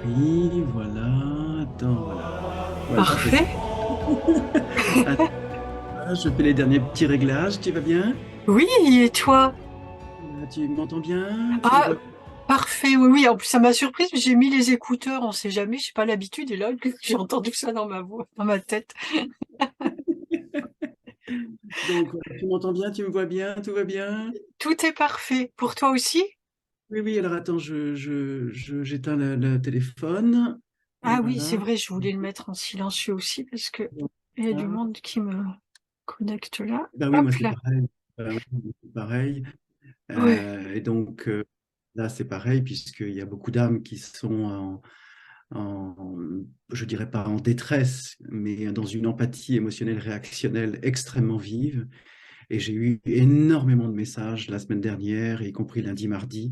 Oui, voilà. Attends, voilà. Voilà, c'est ça. Parfait. Attends, je fais les derniers petits réglages. Tu vas bien? Oui, et toi? Tu m'entends bien? Tu me Ah, vois? parfait, oui, oui. En plus, ça m'a surprise, mais j'ai mis les écouteurs, on sait jamais, j'ai pas l'habitude, et là, j'ai entendu ça dans ma voix, dans ma tête. Donc, tu m'entends bien? Tu me vois bien? Tout va bien? Tout est parfait. Pour toi aussi? Oui, oui. Alors, attends, j'éteins le téléphone. Et Ah oui, c'est voilà. vrai, je voulais le mettre en silencieux aussi, parce que Donc, il y a du ça. monde qui me connecte là. Ben oui, moi, Hop c'est là. pareil. Oui, c'est pareil. Ouais, Et donc, là, c'est pareil, puisqu'il y a beaucoup d'âmes qui sont en, je dirais pas en détresse, mais dans une empathie émotionnelle réactionnelle extrêmement vive. Et j'ai eu énormément de messages la semaine dernière, y compris lundi, mardi,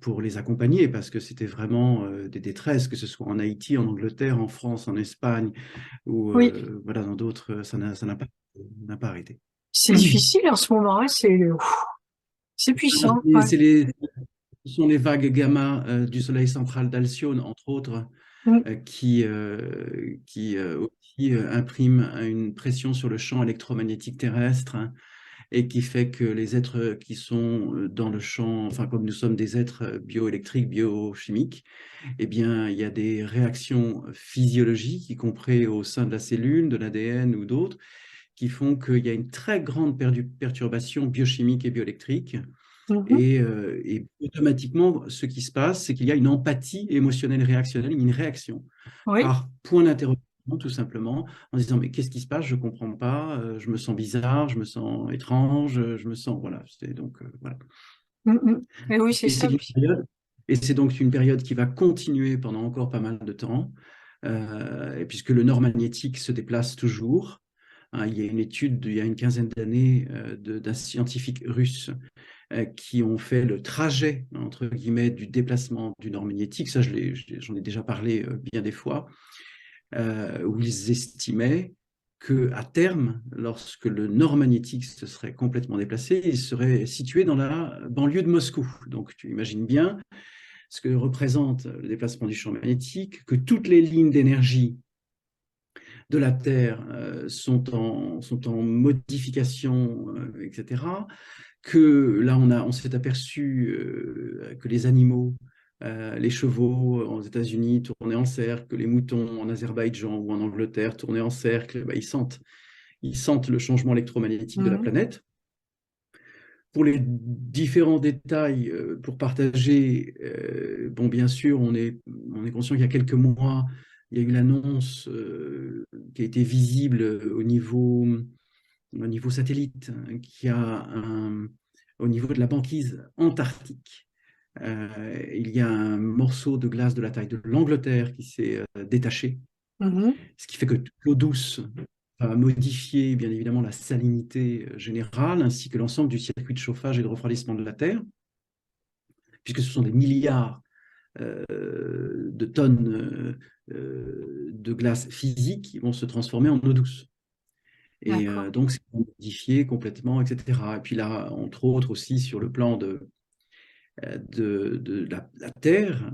pour les accompagner, parce que c'était vraiment des détresses, que ce soit en Haïti, en Angleterre, en France, en Espagne, ou oui, voilà, dans d'autres, n'a pas arrêté. c'est difficile en ce moment, hein, c'est puissant, Et ouais. ce sont les vagues gamma du soleil central d'Alcyone, entre autres, Mm, qui aussi imprime une pression sur le champ électromagnétique terrestre, hein, et qui fait que les êtres qui sont dans le champ, enfin comme nous sommes des êtres bioélectriques, biochimiques, eh bien il y a des réactions physiologiques, y compris au sein de la cellule, de l'ADN ou d'autres, qui font qu'il y a une très grande perturbation biochimique et bioélectrique. mhm. Et automatiquement, ce qui se passe, c'est qu'il y a une empathie émotionnelle réactionnelle, une réaction Oui. par point d'interrogation, tout simplement, en disant, mais qu'est-ce qui se passe? Je ne comprends pas, je me sens bizarre, je me sens étrange, je me sens... Voilà, c'est donc... voilà. Mm, mm. Et oui, c'est Et ça. c'est une période, et c'est donc une période qui va continuer pendant encore pas mal de temps, et puisque le nord magnétique se déplace toujours. Hein, il y a une étude il y a une quinzaine d'années d'un scientifique russe qui ont fait le trajet, entre guillemets, du déplacement du nord magnétique. Ça, j'en ai déjà parlé bien des fois, où ils estimaient qu'à terme, lorsque le nord magnétique se serait complètement déplacé, il serait situé dans la banlieue de Moscou. Donc, tu imagines bien ce que représente le déplacement du champ magnétique, que toutes les lignes d'énergie de la Terre sont en modification, etc., que là, on s'est aperçu que les animaux, les chevaux aux États-Unis tournaient en cercle, que les moutons en Azerbaïdjan ou en Angleterre tournaient en cercle, bah, ils sentent le changement électromagnétique de la Mhm. planète. Pour les différents détails, pour partager, bon, bien sûr, on est conscient qu'il y a quelques mois, il y a eu l'annonce qui a été visible au niveau satellite, hein, au niveau de la banquise antarctique. Il y a un morceau de glace de la taille de l'Angleterre qui s'est détaché, Mhm. ce qui fait que toute l'eau douce va modifier bien évidemment la salinité générale ainsi que l'ensemble du circuit de chauffage et de refroidissement de la Terre, puisque ce sont des milliards de tonnes de glace physique qui vont se transformer en eau douce. Et D'accord. donc, c'est modifié complètement, etc. Et puis là, entre autres aussi sur le plan de la Terre,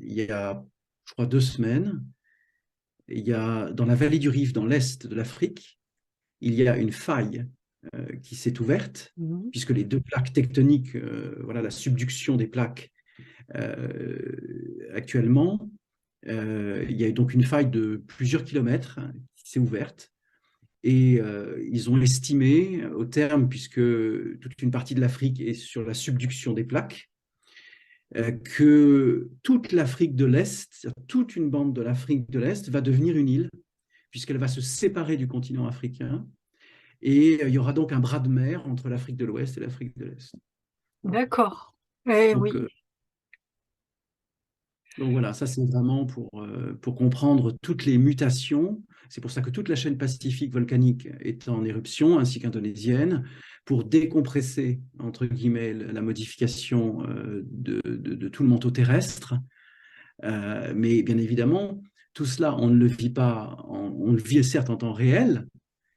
il y a, je crois, 2 semaines, il y a dans la vallée du Rif, dans l'est de l'Afrique, il y a une faille qui s'est ouverte, Mhm. puisque les deux plaques tectoniques, voilà, la subduction des plaques actuellement, il y a donc une faille de plusieurs kilomètres qui s'est ouverte. Et ils ont estimé, au terme, puisque toute une partie de l'Afrique est sur la subduction des plaques, que toute l'Afrique de l'Est, toute une bande de l'Afrique de l'Est va devenir une île, puisqu'elle va se séparer du continent africain. Et il y aura donc un bras de mer entre l'Afrique de l'Ouest et l'Afrique de l'Est. Voilà. D'accord. Eh Donc, oui. donc voilà, ça c'est vraiment pour comprendre toutes les mutations. C'est pour ça que toute la chaîne pacifique volcanique est en éruption, ainsi qu'indonésienne, pour décompresser, entre guillemets, la modification de tout le manteau terrestre. Mais bien évidemment, tout cela, on ne le vit pas, on le vit certes en temps réel,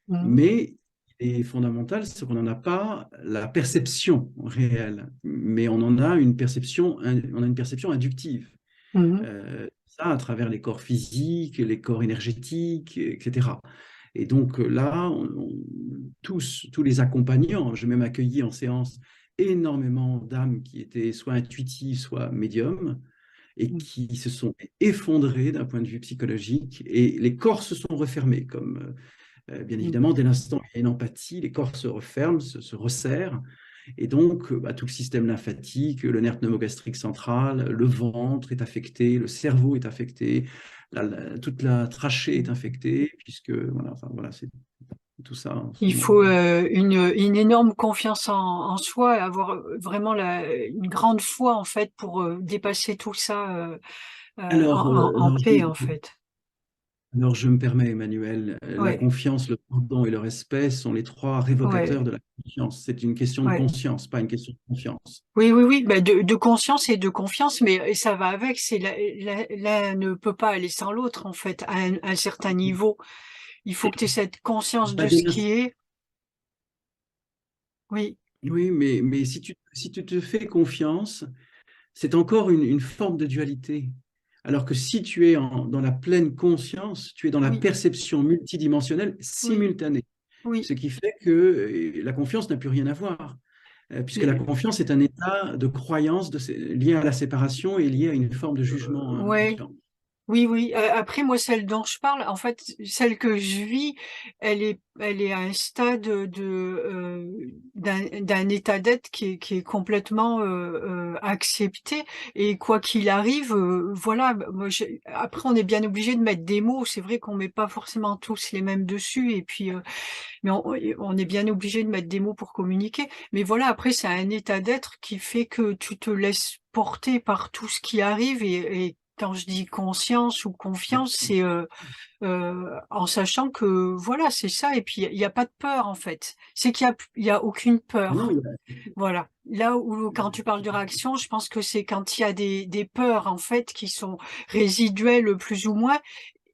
Mhm. mais il est fondamental, c'est qu'on n'en a pas la perception réelle, mais on en a une perception, on a une perception inductive. Mhm. Ça à travers les corps physiques, les corps énergétiques, etc. Et donc là, tous les accompagnants, j'ai même accueilli en séance énormément d'âmes qui étaient soit intuitives, soit médiums, et Mhm. qui se sont effondrés d'un point de vue psychologique, et les corps se sont refermés, comme bien Mhm. évidemment, dès l'instant où il y a une empathie, les corps se referment, se resserrent, et donc bah, tout le système lymphatique, le nerf pneumogastrique central, le ventre est affecté, le cerveau est affecté, toute la trachée est infectée, puisque voilà, enfin, voilà, c'est tout ça en ce Il moment. faut une énorme confiance en soi, avoir vraiment une grande foi en fait pour dépasser tout ça en Alors, paix en fait. alors, je me permets, Emmanuel, la Ouais, confiance, le pardon et le respect sont les trois révocateurs ouais, de la confiance. C'est une question de ouais. conscience, pas une question de confiance. Oui, oui, oui, bah de conscience et de confiance, mais et ça va avec. C'est l'un ne peut pas aller sans l'autre en fait. À un certain niveau, il faut que tu aies cette conscience Bah, de ce qui est. Oui, oui, mais si tu te fais confiance, c'est encore une forme de dualité. Alors que si tu es dans la pleine conscience, tu es dans la oui, perception multidimensionnelle oui, simultanée. oui. Ce qui fait que la confiance n'a plus rien à voir, puisque la Et- confiance est un état de croyance lié à la séparation et lié à une forme de jugement ouais. inconscient. Oui, oui. Après, moi, celle dont je parle, en fait, celle que je vis, elle est à un stade d'un état d'être qui est complètement accepté. Et quoi qu'il arrive, voilà. Moi, après, on est bien obligé de mettre des mots. C'est vrai qu'on met pas forcément tous les mêmes dessus. Et puis, mais on est bien obligé de mettre des mots pour communiquer. Mais voilà, après, c'est un état d'être qui fait que tu te laisses porter par tout ce qui arrive et quand je dis conscience ou confiance, c'est en sachant que voilà, c'est ça. Et puis il y a pas de peur en fait. C'est il y a aucune Ah non, peur. Voilà. Là où quand tu parles de réaction, je pense que c'est quand il y a des peurs en fait qui sont résiduelles plus ou moins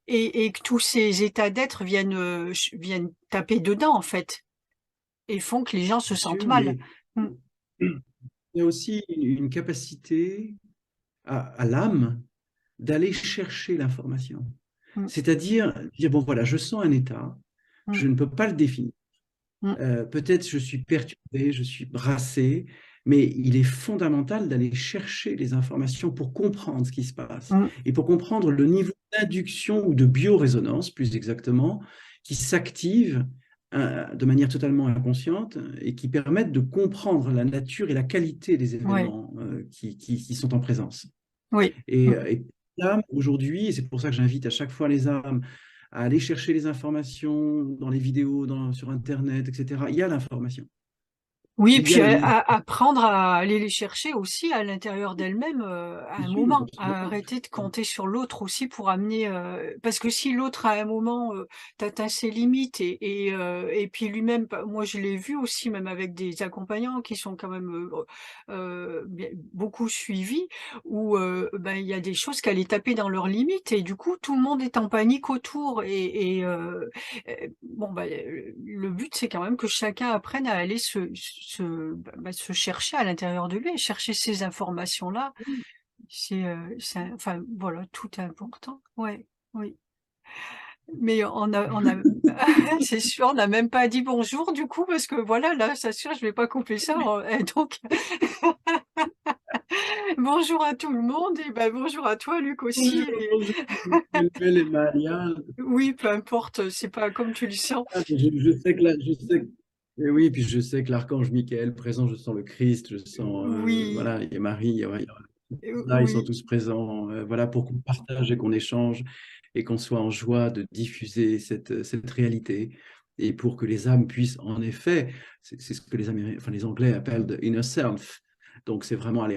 et que tous ces états d'être viennent taper dedans en fait et font que les gens se bien sentent sûr, mal. mais Mm, il y a aussi une capacité à l'âme d'aller chercher l'information. mm, C'est-à-dire dire, bon voilà, je sens un état, mm, je ne peux pas le définir. mm, Peut-être je suis perturbé, je suis brassé, mais il est fondamental d'aller chercher les informations pour comprendre ce qui se passe mm. et pour comprendre le niveau d'induction ou de biorésonance, plus exactement, qui s'active de manière totalement inconsciente et qui permettent de comprendre la nature et la qualité des Ouais, événements qui sont en présence. oui. Et, Mm. euh, et l'âme, aujourd'hui, et c'est pour ça que j'invite à chaque fois les âmes à aller chercher les informations dans les vidéos, sur Internet, etc. Il y a l'information. Oui, et Il y puis a le livre, apprendre à aller les chercher aussi à l'intérieur d'elle-même à bien un sûr, moment, à absolument. arrêter de compter sur l'autre aussi pour amener parce que si l'autre à un moment t'atteint ses limites et puis lui-même, moi je l'ai vu aussi même avec des accompagnants qui sont quand même beaucoup suivis où ben il y a des choses qu'elle est tapée dans leurs limites et du coup tout le monde est en panique autour bon, bah, le but, c'est quand même que chacun apprenne à aller se chercher à l'intérieur de lui et chercher ces informations-là. Enfin, voilà, tout est important. Ouais, oui. Mais c'est sûr, on n'a même pas dit bonjour du coup, parce que voilà, là, c'est sûr, je vais pas couper ça. Et donc, bonjour à tout le monde et ben, bonjour à toi, Luc aussi. Bonjour, bonjour, Emmanuel et Maria. Oui, peu importe, c'est pas comme tu le sens. Je sais que et oui, puis je sais que l'archange Michael présent, je sens le Christ, je sens, Oui, voilà, et Marie, là, ils sont oui, tous présents, voilà, pour qu'on partage et qu'on échange et qu'on soit en joie de diffuser cette réalité et pour que les âmes puissent, en effet, c'est ce que les Anglais appellent the inner self. Donc, c'est vraiment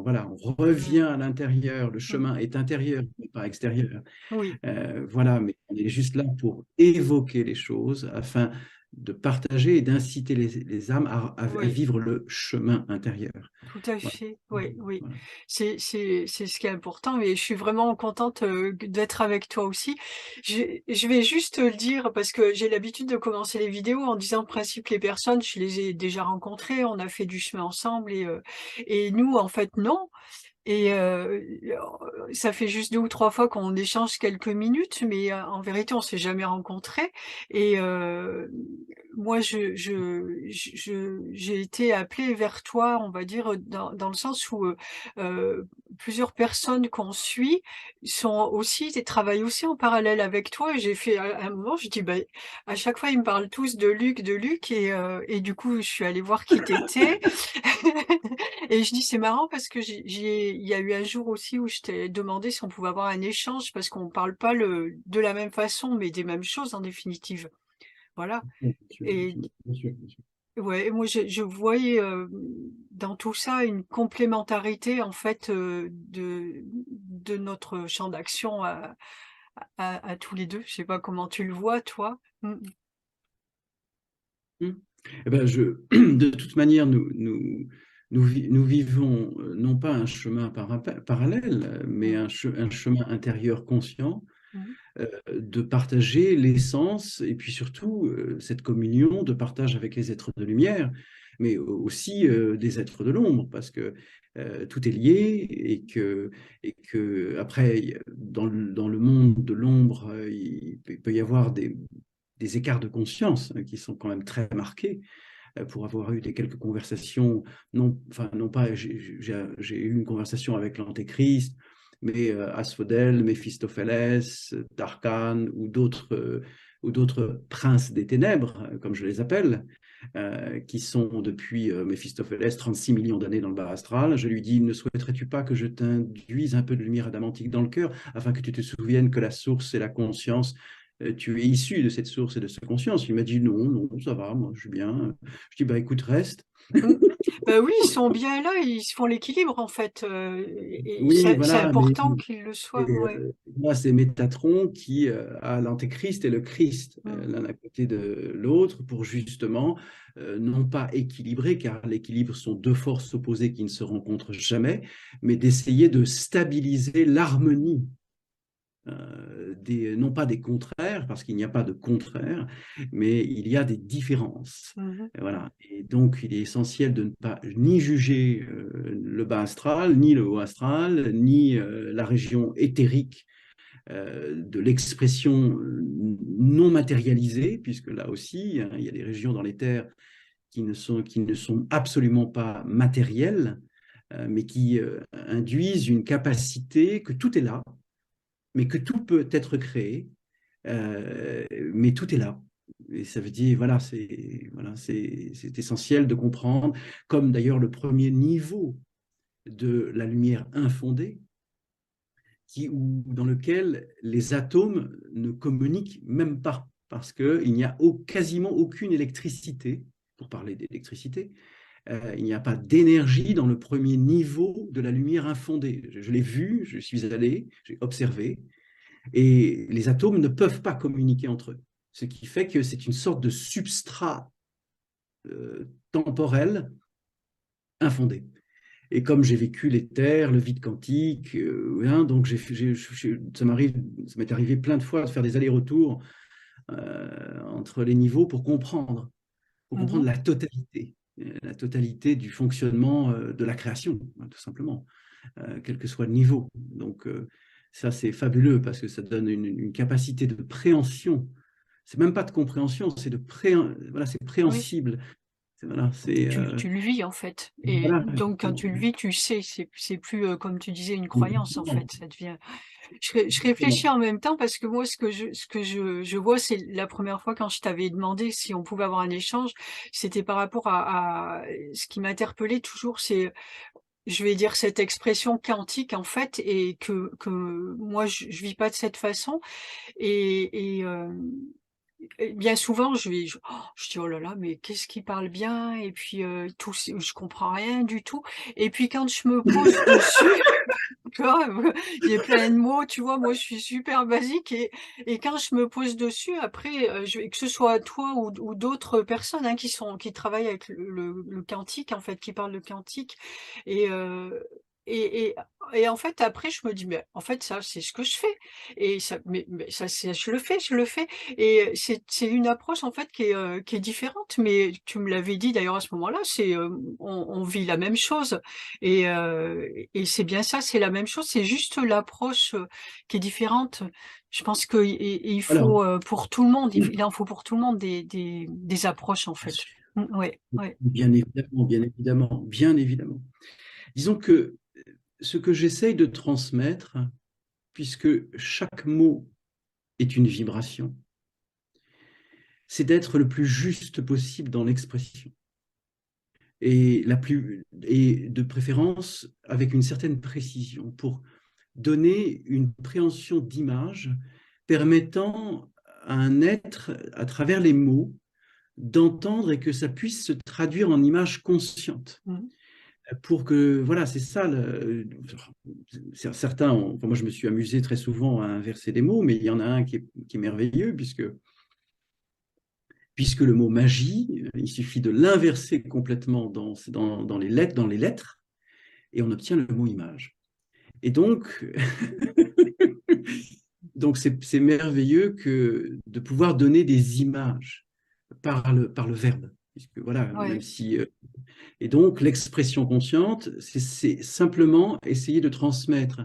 voilà, on revient mm, à l'intérieur, le mm, chemin est intérieur, pas extérieur. oui. Voilà, mais on est juste là pour évoquer les choses afin de partager et d'inciter les âmes à Oui, vivre le chemin intérieur. tout à Voilà. fait. Oui, oui. Voilà. C'est ce qui est important et je suis vraiment contente d'être avec toi aussi. Je vais juste te le dire parce que j'ai l'habitude de commencer les vidéos en disant en principe les personnes, je les ai déjà rencontrées, on a fait du chemin ensemble et nous, en fait, non. Et ça fait juste 2 ou 3 fois qu'on échange quelques minutes, mais en vérité, on s'est jamais rencontrés. Et moi, j'ai été appelée vers toi, on va dire, dans le sens où plusieurs personnes qu'on suit travaillent aussi en parallèle avec toi. Et j'ai fait à un moment, je dis, bah, à chaque fois, ils me parlent tous de Luc, et du coup, je suis allée voir qui t'étais. Et je dis, c'est marrant parce que il y a eu un jour aussi où je t'ai demandé si on pouvait avoir un échange parce qu'on parle pas de la même façon, mais des mêmes choses en définitive. Voilà. Bien sûr, Et bien sûr, bien sûr. ouais, moi je voyais dans tout ça une complémentarité en fait de notre champ d'action à tous les deux. Je sais pas comment tu le vois, toi. Mmh. Eh ben, de toute manière, nous vivons non pas un chemin parallèle, mais Mm, un chemin intérieur conscient mm, de partager l'essence et puis surtout cette communion de partage avec les êtres de lumière, mais aussi des êtres de l'ombre, parce que tout est lié et que après, dans le monde de l'ombre, il peut y avoir des écarts de conscience qui sont quand même très marqués pour avoir eu quelques conversations, non, enfin, non pas, j'ai eu une conversation avec l'Antéchrist, mais Asphodèle, Méphistophélès, Tarkan ou d'autres princes des ténèbres, comme je les appelle, qui sont depuis Méphistophélès 36 millions d'années dans le bas astral. Je lui dis, ne souhaiterais-tu pas que je t'induise un peu de lumière adamantique dans le cœur, afin que tu te souviennes que la source, c'est la conscience, tu es issu de cette source et de cette conscience. Il m'a dit non, non, ça va, moi je suis bien. Je dis bah écoute, reste. mm. Bah oui, ils sont bien là, ils se font l'équilibre en fait. Et Oui, c'est voilà, important qu'ils le soient. et, Ouais. moi c'est Métatron qui a l'Antéchrist et le Christ Mm, l'un à côté de l'autre pour justement non pas équilibrer, car l'équilibre sont deux forces opposées qui ne se rencontrent jamais, mais d'essayer de stabiliser l'harmonie non pas des contraires, parce qu'il n'y a pas de contraire, mais il y a des différences. mhm. Et voilà. Et donc, il est essentiel de ne pas ni juger le bas astral, ni le haut astral, ni la région éthérique de l'expression non matérialisée, puisque là aussi, hein, il y a des régions dans les terres qui ne sont absolument pas matérielles, mais qui induisent une capacité que tout est là, mais que tout peut être créé, mais tout est là. Et ça veut dire, c'est essentiel de comprendre, comme d'ailleurs le premier niveau de la lumière infondée, dans lequel les atomes ne communiquent même pas, parce qu'il n'y a quasiment aucune électricité, pour parler d'électricité, il n'y a pas d'énergie dans le premier niveau de la lumière infondée. Je l'ai vu, je suis allé, j'ai observé, et les atomes ne peuvent pas communiquer entre eux. Ce qui fait que c'est une sorte de substrat temporel infondé. Et comme j'ai vécu l'éther, le vide quantique, hein, donc ça m'est arrivé plein de fois de faire des allers-retours entre les niveaux pour comprendre Mhm. la totalité du fonctionnement de la création, hein, tout simplement, quel que soit le niveau. Donc, ça, c'est fabuleux parce que ça donne une capacité de préhension. C'est même pas de compréhension, c'est voilà, c'est Oui. préhensible. Voilà, Tu le vis en fait. Et voilà, donc quand tu le vis, tu sais, c'est plus comme tu disais une croyance en fait. Ça devient. Je réfléchis en même temps parce que moi ce que je vois, c'est la première fois quand je t'avais demandé si on pouvait avoir un échange, c'était par rapport à ce qui m'interpellait toujours, c'est je vais dire cette expression quantique en fait, et que moi je vis pas de cette façon. Et bien souvent, je dis: «Oh là là, mais qu'est-ce qu'il parle bien?» Et puis, je comprends rien du tout. Et puis quand je me pose dessus, tu vois? Il y a plein de mots, tu vois? Moi, je suis super basique, et quand je me pose dessus, après, que ce soit toi ou d'autres personnes, hein, qui travaillent avec le quantique, en fait, qui parlent de quantique, et et, et, et en fait, après, je me dis, mais en fait, ça, c'est ce que je fais. Et ça, mais ça, je le fais. Et c'est une approche, en fait, qui est différente. Mais tu me l'avais dit d'ailleurs à ce moment-là, on vit la même chose. Et c'est bien ça, c'est la même chose. C'est juste l'approche qui est différente. Je pense qu'il Alors, faut pour tout le monde, il en faut pour tout le monde des approches, en bien fait. sûr, Ouais, ouais. bien évidemment, bien évidemment, bien évidemment. Disons que ce que j'essaye de transmettre, puisque chaque mot est une vibration, c'est d'être le plus juste possible dans l'expression. Et de préférence avec une certaine précision pour donner une préhension d'image permettant à un être, à travers les mots, d'entendre et que ça puisse se traduire en images conscientes. Mm. Pour que, voilà, c'est ça. Certains, enfin, moi je me suis amusé très souvent à inverser des mots, mais il y en a un qui est merveilleux, puisque le mot magie, il suffit de l'inverser complètement dans les lettres, et on obtient le mot image. Et donc, donc c'est merveilleux de pouvoir donner des images par le verbe. Puisque voilà, même Ouais. si et donc, l'expression consciente, c'est simplement essayer de transmettre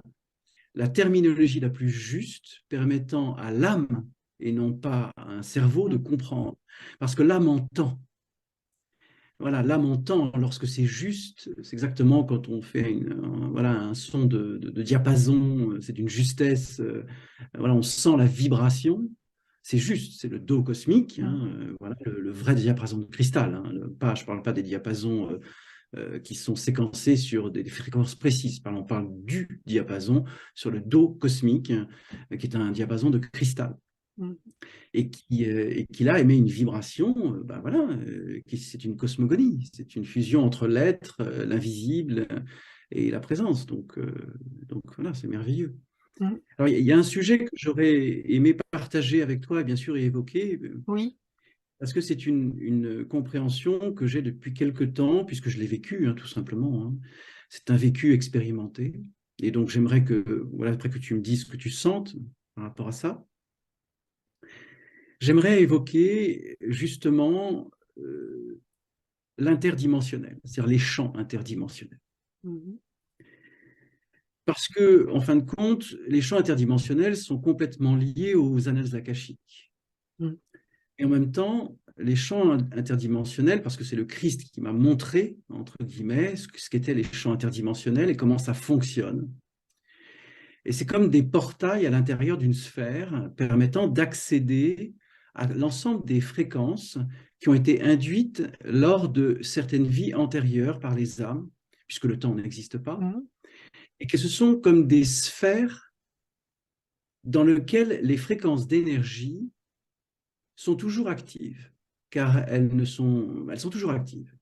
la terminologie la plus juste, permettant à l'âme, et non pas à un cerveau, de Mm. comprendre. Parce que l'âme entend. Voilà, l'âme entend lorsque c'est juste. C'est exactement quand on fait voilà, un son de diapason, c'est d'une justesse. Voilà, on sent la vibration. C'est juste, c'est le do cosmique, Mm. hein, voilà, le vrai diapason de cristal. Hein, je ne parle pas des diapasons qui sont séquencés sur des fréquences précises. On parle du diapason sur le do cosmique, qui est un diapason de cristal, Mm. et qui là émet une vibration, ben voilà, c'est une cosmogonie, c'est une fusion entre l'être, l'invisible et la présence. Donc voilà, c'est merveilleux. Mm. Alors, il y a un sujet que j'aurais aimé partager avec toi, bien sûr, et évoquer, Oui. parce que c'est une compréhension que j'ai depuis quelque temps, puisque je l'ai vécu, hein, tout simplement. Hein. C'est un vécu expérimenté. Et donc, j'aimerais que, voilà, après que tu me dises ce que tu sentes par rapport à ça, j'aimerais évoquer justement l'interdimensionnel, c'est-à-dire les champs interdimensionnels. Mhm. Parce que, en fin de compte, les champs interdimensionnels sont complètement liés aux annales akashiques. Mm. Et en même temps, les champs interdimensionnels, parce que c'est le Christ qui m'a montré, entre guillemets, ce qu'étaient les champs interdimensionnels et comment ça fonctionne. Et c'est comme des portails à l'intérieur d'une sphère permettant d'accéder à l'ensemble des fréquences qui ont été induites lors de certaines vies antérieures par les âmes, puisque le temps n'existe pas, Mm. et que ce sont comme des sphères dans lesquelles les fréquences d'énergie sont toujours actives, car elles sont toujours actives.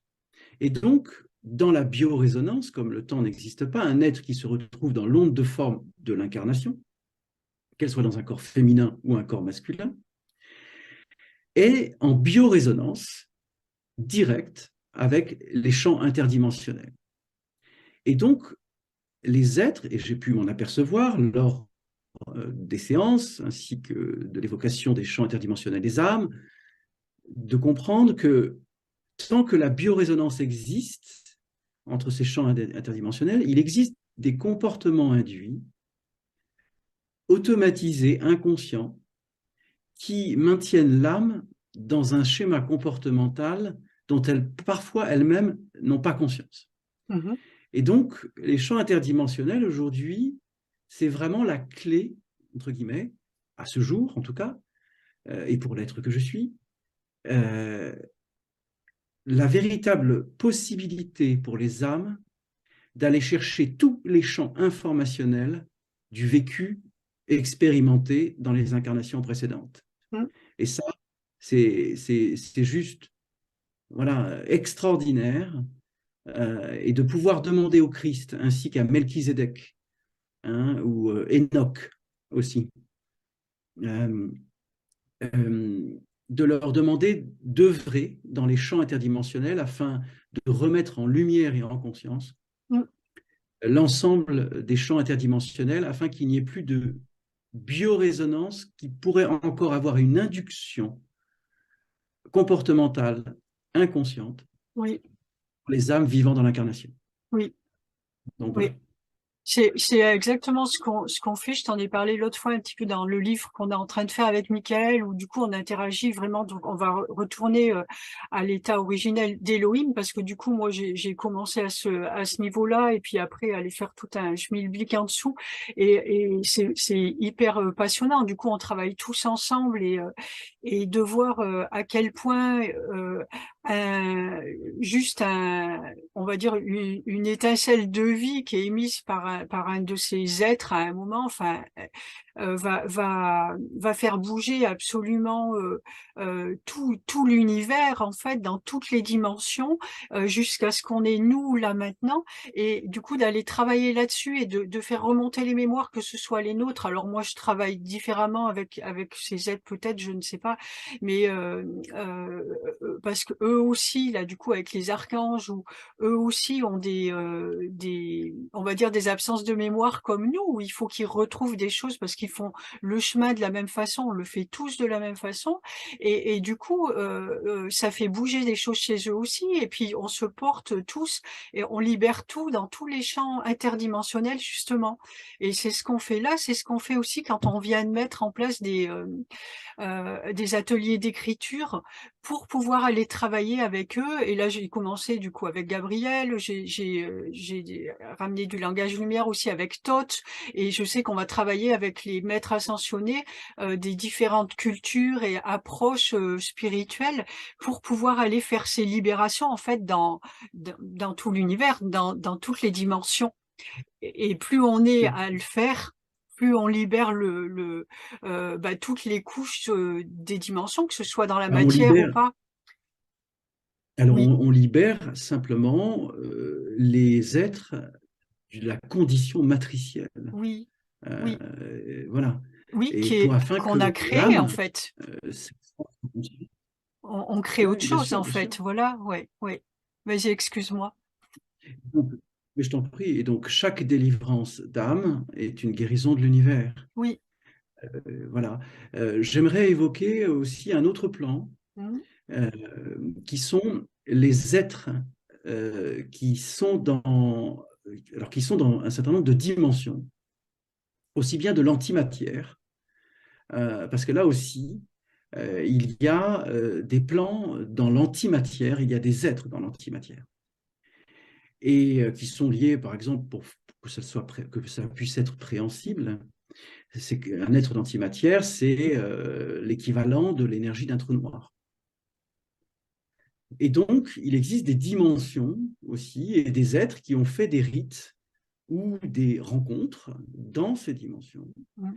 Et donc, dans la biorésonance, comme le temps n'existe pas, un être qui se retrouve dans l'onde de forme de l'incarnation, qu'elle soit dans un corps féminin ou un corps masculin, est en biorésonance directe avec les champs interdimensionnels. Et donc, les êtres, et j'ai pu m'en apercevoir lors des séances, ainsi que de l'évocation des champs interdimensionnels des âmes, de comprendre que tant que la biorésonance existe entre ces champs interdimensionnels, il existe des comportements induits, automatisés, inconscients, qui maintiennent l'âme dans un schéma comportemental dont elles, parfois elles-mêmes, n'ont pas conscience. Mhm. Et donc, les champs interdimensionnels, aujourd'hui, c'est vraiment la clé, entre guillemets, à ce jour en tout cas, et pour l'être que je suis, euh, la véritable possibilité pour les âmes d'aller chercher tous les champs informationnels du vécu expérimenté dans les incarnations précédentes. Mm. Et ça, c'est juste voilà, extraordinaire. Et de pouvoir demander au Christ, ainsi qu'à Melchizedek, hein, ou Enoch aussi, euh, de leur demander d'œuvrer dans les champs interdimensionnels afin de remettre en lumière et en conscience Mm. l'ensemble des champs interdimensionnels afin qu'il n'y ait plus de biorésonance qui pourrait encore avoir une induction comportementale inconsciente Oui, pour les âmes vivant dans l'incarnation. oui, Donc oui. voilà. C'est exactement ce qu'on fait. Je t'en ai parlé l'autre fois un petit peu dans le livre qu'on est en train de faire avec Michael, où du coup on interagit vraiment. Donc on va retourner à l'état originel d'Elohim, parce que du coup moi j'ai commencé à ce niveau-là, et puis après aller faire tout un schmilblick en dessous. Et c'est hyper passionnant. Du coup on travaille tous ensemble, et de voir à quel point un- juste on va dire une étincelle de vie qui est émise par un de ces êtres à un moment, enfin, va faire bouger absolument tout l'univers, en fait, dans toutes les dimensions, jusqu'à ce qu'on ait nous là maintenant, et du coup d'aller travailler là-dessus et de faire remonter les mémoires, que ce soit les nôtres. Alors moi je travaille différemment avec ces êtres, peut-être, je ne sais pas, mais parce que eux aussi, là, du coup, avec les archanges, ou eux aussi ont on va dire, des absences de mémoire comme nous, où il faut qu'ils retrouvent des choses parce qu'ils font le chemin de la même façon, on le fait tous de la même façon, et du coup, ça fait bouger des choses chez eux aussi, et puis on se porte tous et on libère tout dans tous les champs interdimensionnels, justement. Et c'est ce qu'on fait là, c'est ce qu'on fait aussi quand on vient de mettre en place des ateliers d'écriture pour pouvoir aller travailler avec eux. Et là, j'ai commencé du coup avec Gabriel, j'ai ramené du langage lumière aussi avec Tot, et je sais qu'on va travailler avec les maîtres ascensionnés des différentes cultures et approches spirituelles, pour pouvoir aller faire ces libérations, en fait, dans tout l'univers, dans toutes les dimensions. Et plus on est à le faire, plus on libère toutes les couches des dimensions, que ce soit dans la Ben, on matière ou libère, pas. alors Oui, on libère simplement les êtres de la condition matricielle. oui, oui, Voilà. oui, Et pour afin qu'on a que créé, en l'âme fait. s'expande. On crée autre Oui, bien chose, sûr, en bien sûr. fait. Voilà, ouais, ouais. Vas-y, excuse-moi. Donc, mais je t'en prie. Et donc, chaque délivrance d'âme est une guérison de l'univers. Oui. Voilà. J'aimerais évoquer aussi un autre plan, Mhm. euh, qui sont les êtres qui sont qui sont dans un certain nombre de dimensions, aussi bien de l'antimatière, parce que là aussi, il y a des plans dans l'antimatière, il y a des êtres dans l'antimatière, et qui sont liés, par exemple, pour que que ça puisse être préhensible, c'est qu'un être d'antimatière, c'est l'équivalent de l'énergie d'un trou noir. Et donc, il existe des dimensions aussi, et des êtres qui ont fait des rites ou des rencontres dans ces dimensions, Mhm.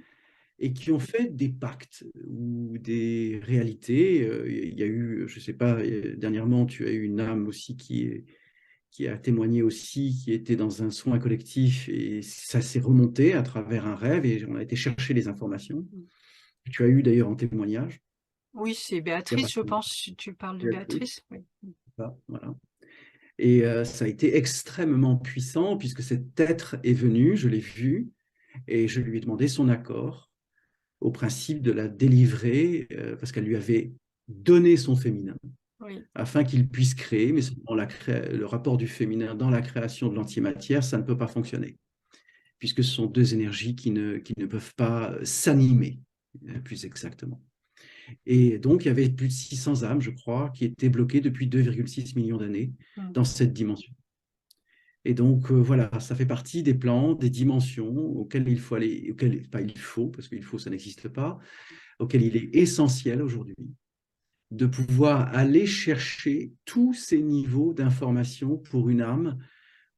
et qui ont fait des pactes ou des réalités. Il y a eu, je ne sais pas, dernièrement, tu as eu une âme aussi qui a témoigné aussi, qui était dans un soin collectif, et ça s'est remonté à travers un rêve, et on a été chercher les informations. Tu as eu d'ailleurs en témoignage, Oui, c'est il n'y a pas Béatrice, je pense. Si tu parles de de Béatrice, Béatrice. Oui. voilà. Et ça a été extrêmement puissant, puisque cet être est venu, je l'ai vu, et je lui ai demandé son accord au principe de la délivrer, parce qu'elle lui avait donné son féminin, Oui. afin qu'il puisse créer, mais seulement le rapport du féminin dans la création de l'antimatière, ça ne peut pas fonctionner, puisque ce sont deux énergies qui ne peuvent pas s'animer, plus exactement. Et donc, il y avait plus de 600 âmes, je crois, qui étaient bloquées depuis 2,6 millions d'années Mhm. dans cette dimension. Et donc, voilà, ça fait partie des plans, des dimensions auxquelles il faut aller, pas il faut, parce qu'il faut, ça n'existe pas, auxquelles il est essentiel aujourd'hui de pouvoir aller chercher tous ces niveaux d'information pour une âme,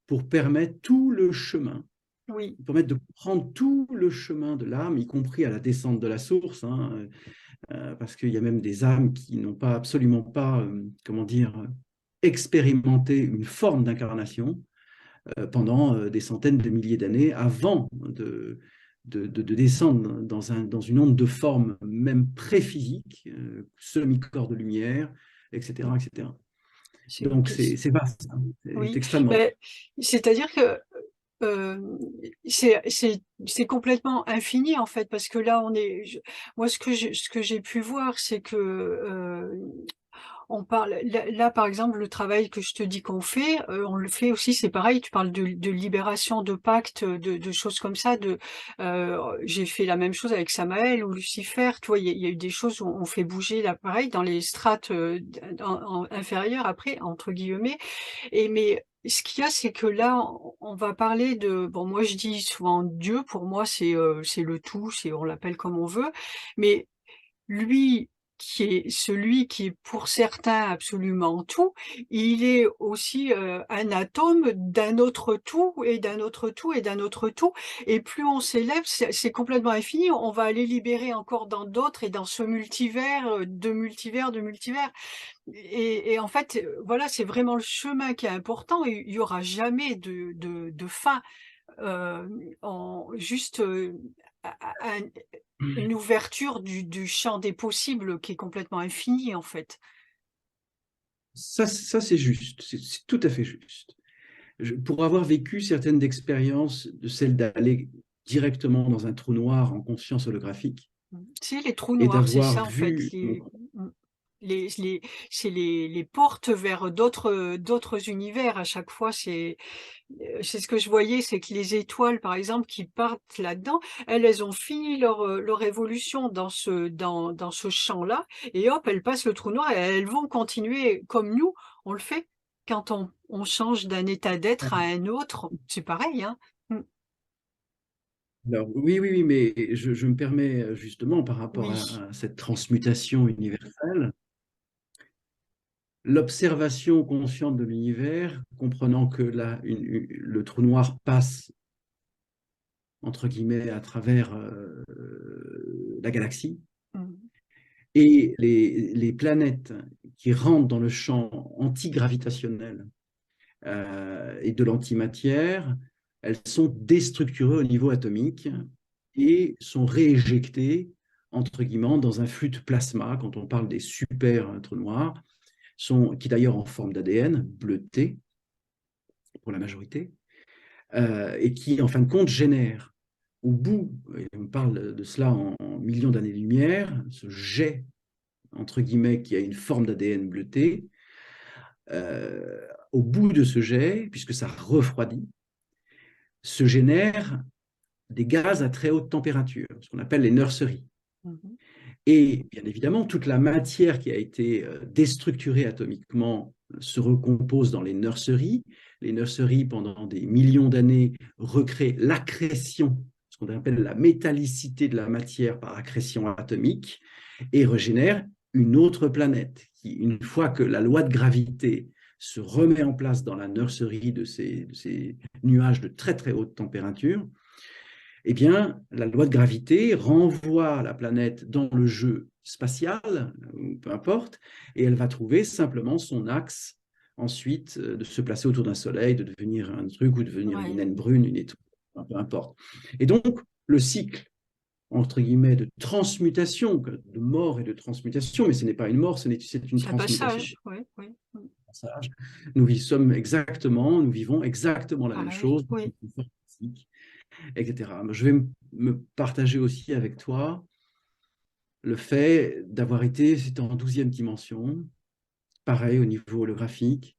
pour permettre tout le chemin, Oui. pour permettre de comprendre tout le chemin de l'âme, y compris à la descente de la source, hein, parce qu'il y a même des âmes qui n'ont pas absolument pas, comment dire, expérimenté une forme d'incarnation pendant des centaines de milliers d'années avant de descendre dans une onde de forme même pré-physique, semi-corps de lumière, etc., Oui. etc. C'est Donc c'est vaste, hein, c'est Oui, extrêmement. ben, c'est-à-dire que Euh, c'est complètement infini en fait, parce que là moi ce que j'ai pu voir, c'est que on parle là, par exemple, le travail que je te dis qu'on fait, on le fait aussi, c'est pareil. Tu parles de libération de pactes, de choses comme ça. J'ai fait la même chose avec Samaël ou Lucifer. Tu vois, il y a eu des choses où on fait bouger l'appareil dans les strates inférieures après, entre guillemets. Mais ce qu'il y a, c'est que là, on va parler de. Bon, moi, je dis souvent Dieu. Pour moi, c'est le tout. On l'appelle comme on veut. Mais lui, qui est celui qui est pour certains absolument tout, il est aussi un atome d'un autre tout et d'un autre tout et d'un autre tout. Et plus on s'élève, c'est complètement infini. On va aller libérer encore dans d'autres et dans ce multivers, de multivers, de multivers. Et en fait, voilà, c'est vraiment le chemin qui est important. Il y aura jamais de fin. Euh, juste une ouverture du champ des possibles qui est complètement infini, en fait. Ça c'est juste, c'est tout à fait juste. Pour avoir vécu certaines expériences, de celles d'aller directement dans un trou noir en conscience holographique Tu sais, les trous et noirs, c'est d'avoir ça, en fait. vu, C'est les portes vers d'autres univers. À chaque fois, c'est ce que je voyais, c'est que les étoiles, par exemple, qui partent là-dedans, elles ont fini leur évolution dans ce champ-là, et hop, elles passent le trou noir et elles vont continuer comme nous, on le fait quand on change d'un état d'être à un autre. C'est pareil, hein. Mm. alors, oui, mais je me permets justement par rapport Oui. à cette transmutation universelle, l'observation consciente de l'univers, comprenant que là, le trou noir passe, entre guillemets, à travers la galaxie, Mm. et les planètes qui rentrent dans le champ antigravitationnel et de l'antimatière, elles sont déstructurées au niveau atomique et sont rééjectées, entre guillemets, dans un flux de plasma, quand on parle des super trous noirs, qui d'ailleurs en forme d'ADN, bleuté pour la majorité, et qui, en fin de compte, génèrent au bout, et on parle de cela en millions d'années-lumière, ce jet, entre guillemets, qui a une forme d'ADN bleuté, au bout de ce jet, puisque ça refroidit, se génèrent des gaz à très haute température, ce qu'on appelle les nurseries. Mhm. Et bien évidemment, toute la matière qui a été déstructurée atomiquement se recompose dans les nurseries. Les nurseries, pendant des millions d'années, recréent l'accrétion, ce qu'on appelle la métallicité de la matière par accrétion atomique, et régénèrent une autre planète qui, une fois que la loi de gravité se remet en place dans la nurserie de ces nuages de très très haute température, eh bien, la loi de gravité renvoie la planète dans le jeu spatial, peu importe, et elle va trouver simplement son axe ensuite de se placer autour d'un soleil, de devenir un truc ou de devenir une Ouais. naine brune, une étoile, peu importe. Et donc, le cycle, entre guillemets, de transmutation, de mort et de transmutation, mais ce n'est pas une mort, c'est une C'est un transmutation. passage, oui, oui. Mm. Nous vivons exactement la même Pareil, chose, oui. etc. Je vais me partager aussi avec toi le fait d'avoir été, c'était en 12e dimension, pareil au niveau holographique,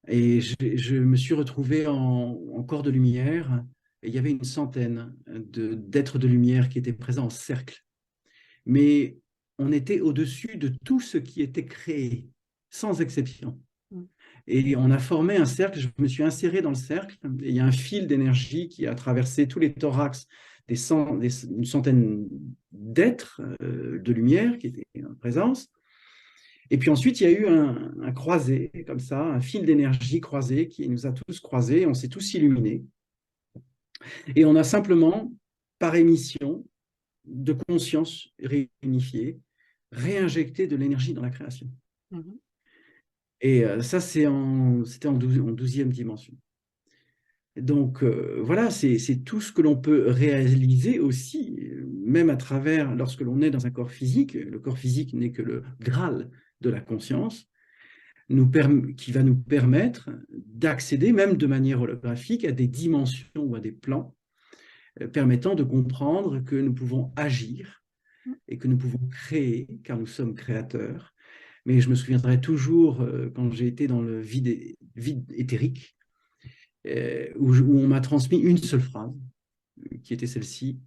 et je me suis retrouvé en corps de lumière, et il y avait une centaine d'êtres de lumière qui étaient présents en cercle. Mais on était au-dessus de tout ce qui était créé, sans exception. Mm. Et on a formé un cercle, je me suis inséré dans le cercle, et il y a un fil d'énergie qui a traversé tous les thorax une centaine d'êtres de lumière qui étaient en présence. Et puis ensuite, il y a eu un croisé, comme ça, un fil d'énergie croisé qui nous a tous croisés, on s'est tous illuminés. Et on a simplement, par émission de conscience réunifiée, réinjecté de l'énergie dans la création. Mhm. Et ça, c'était en 12e dimension. Donc voilà, c'est tout ce que l'on peut réaliser aussi, même à travers, lorsque l'on est dans un corps physique. Le corps physique n'est que le Graal de la conscience. qui va nous permettre d'accéder, même de manière holographique, à des dimensions ou à des plans permettant de comprendre que nous pouvons agir et que nous pouvons créer, car nous sommes créateurs. Mais je me souviendrai toujours quand j'ai été dans le vide éthérique, où on m'a transmis une seule phrase, qui était celle-ci: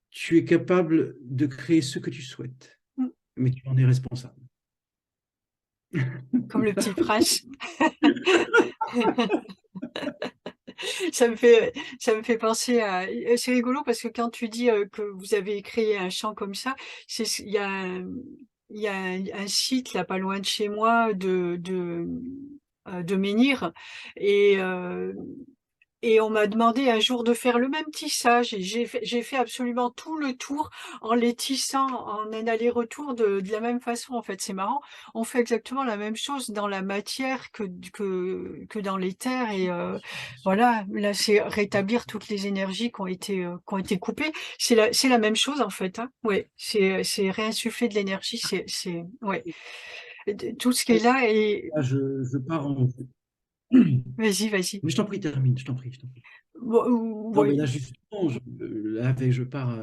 tu es capable de créer ce que tu souhaites, mais tu en es responsable. Comme le petit prince. Ça me fait penser à... C'est rigolo parce que quand tu dis que vous avez créé un chant comme ça, il y a un site là pas loin de chez moi de Menhir et on m'a demandé un jour de faire le même tissage et j'ai fait absolument tout le tour en les tissant en un aller-retour de la même façon. En fait, c'est marrant. On fait exactement la même chose dans la matière que dans l'éther et voilà. Là, c'est rétablir toutes les énergies qui ont été coupées. C'est la même chose en fait. Hein. Ouais, c'est réinsuffler de l'énergie. Ouais. Tout ce qui est là et Là, je pars en... vas-y, vas-y. Mais je t'en prie, termine, je t'en prie, je t'en prie. Non, mais Oui. là, justement, je pars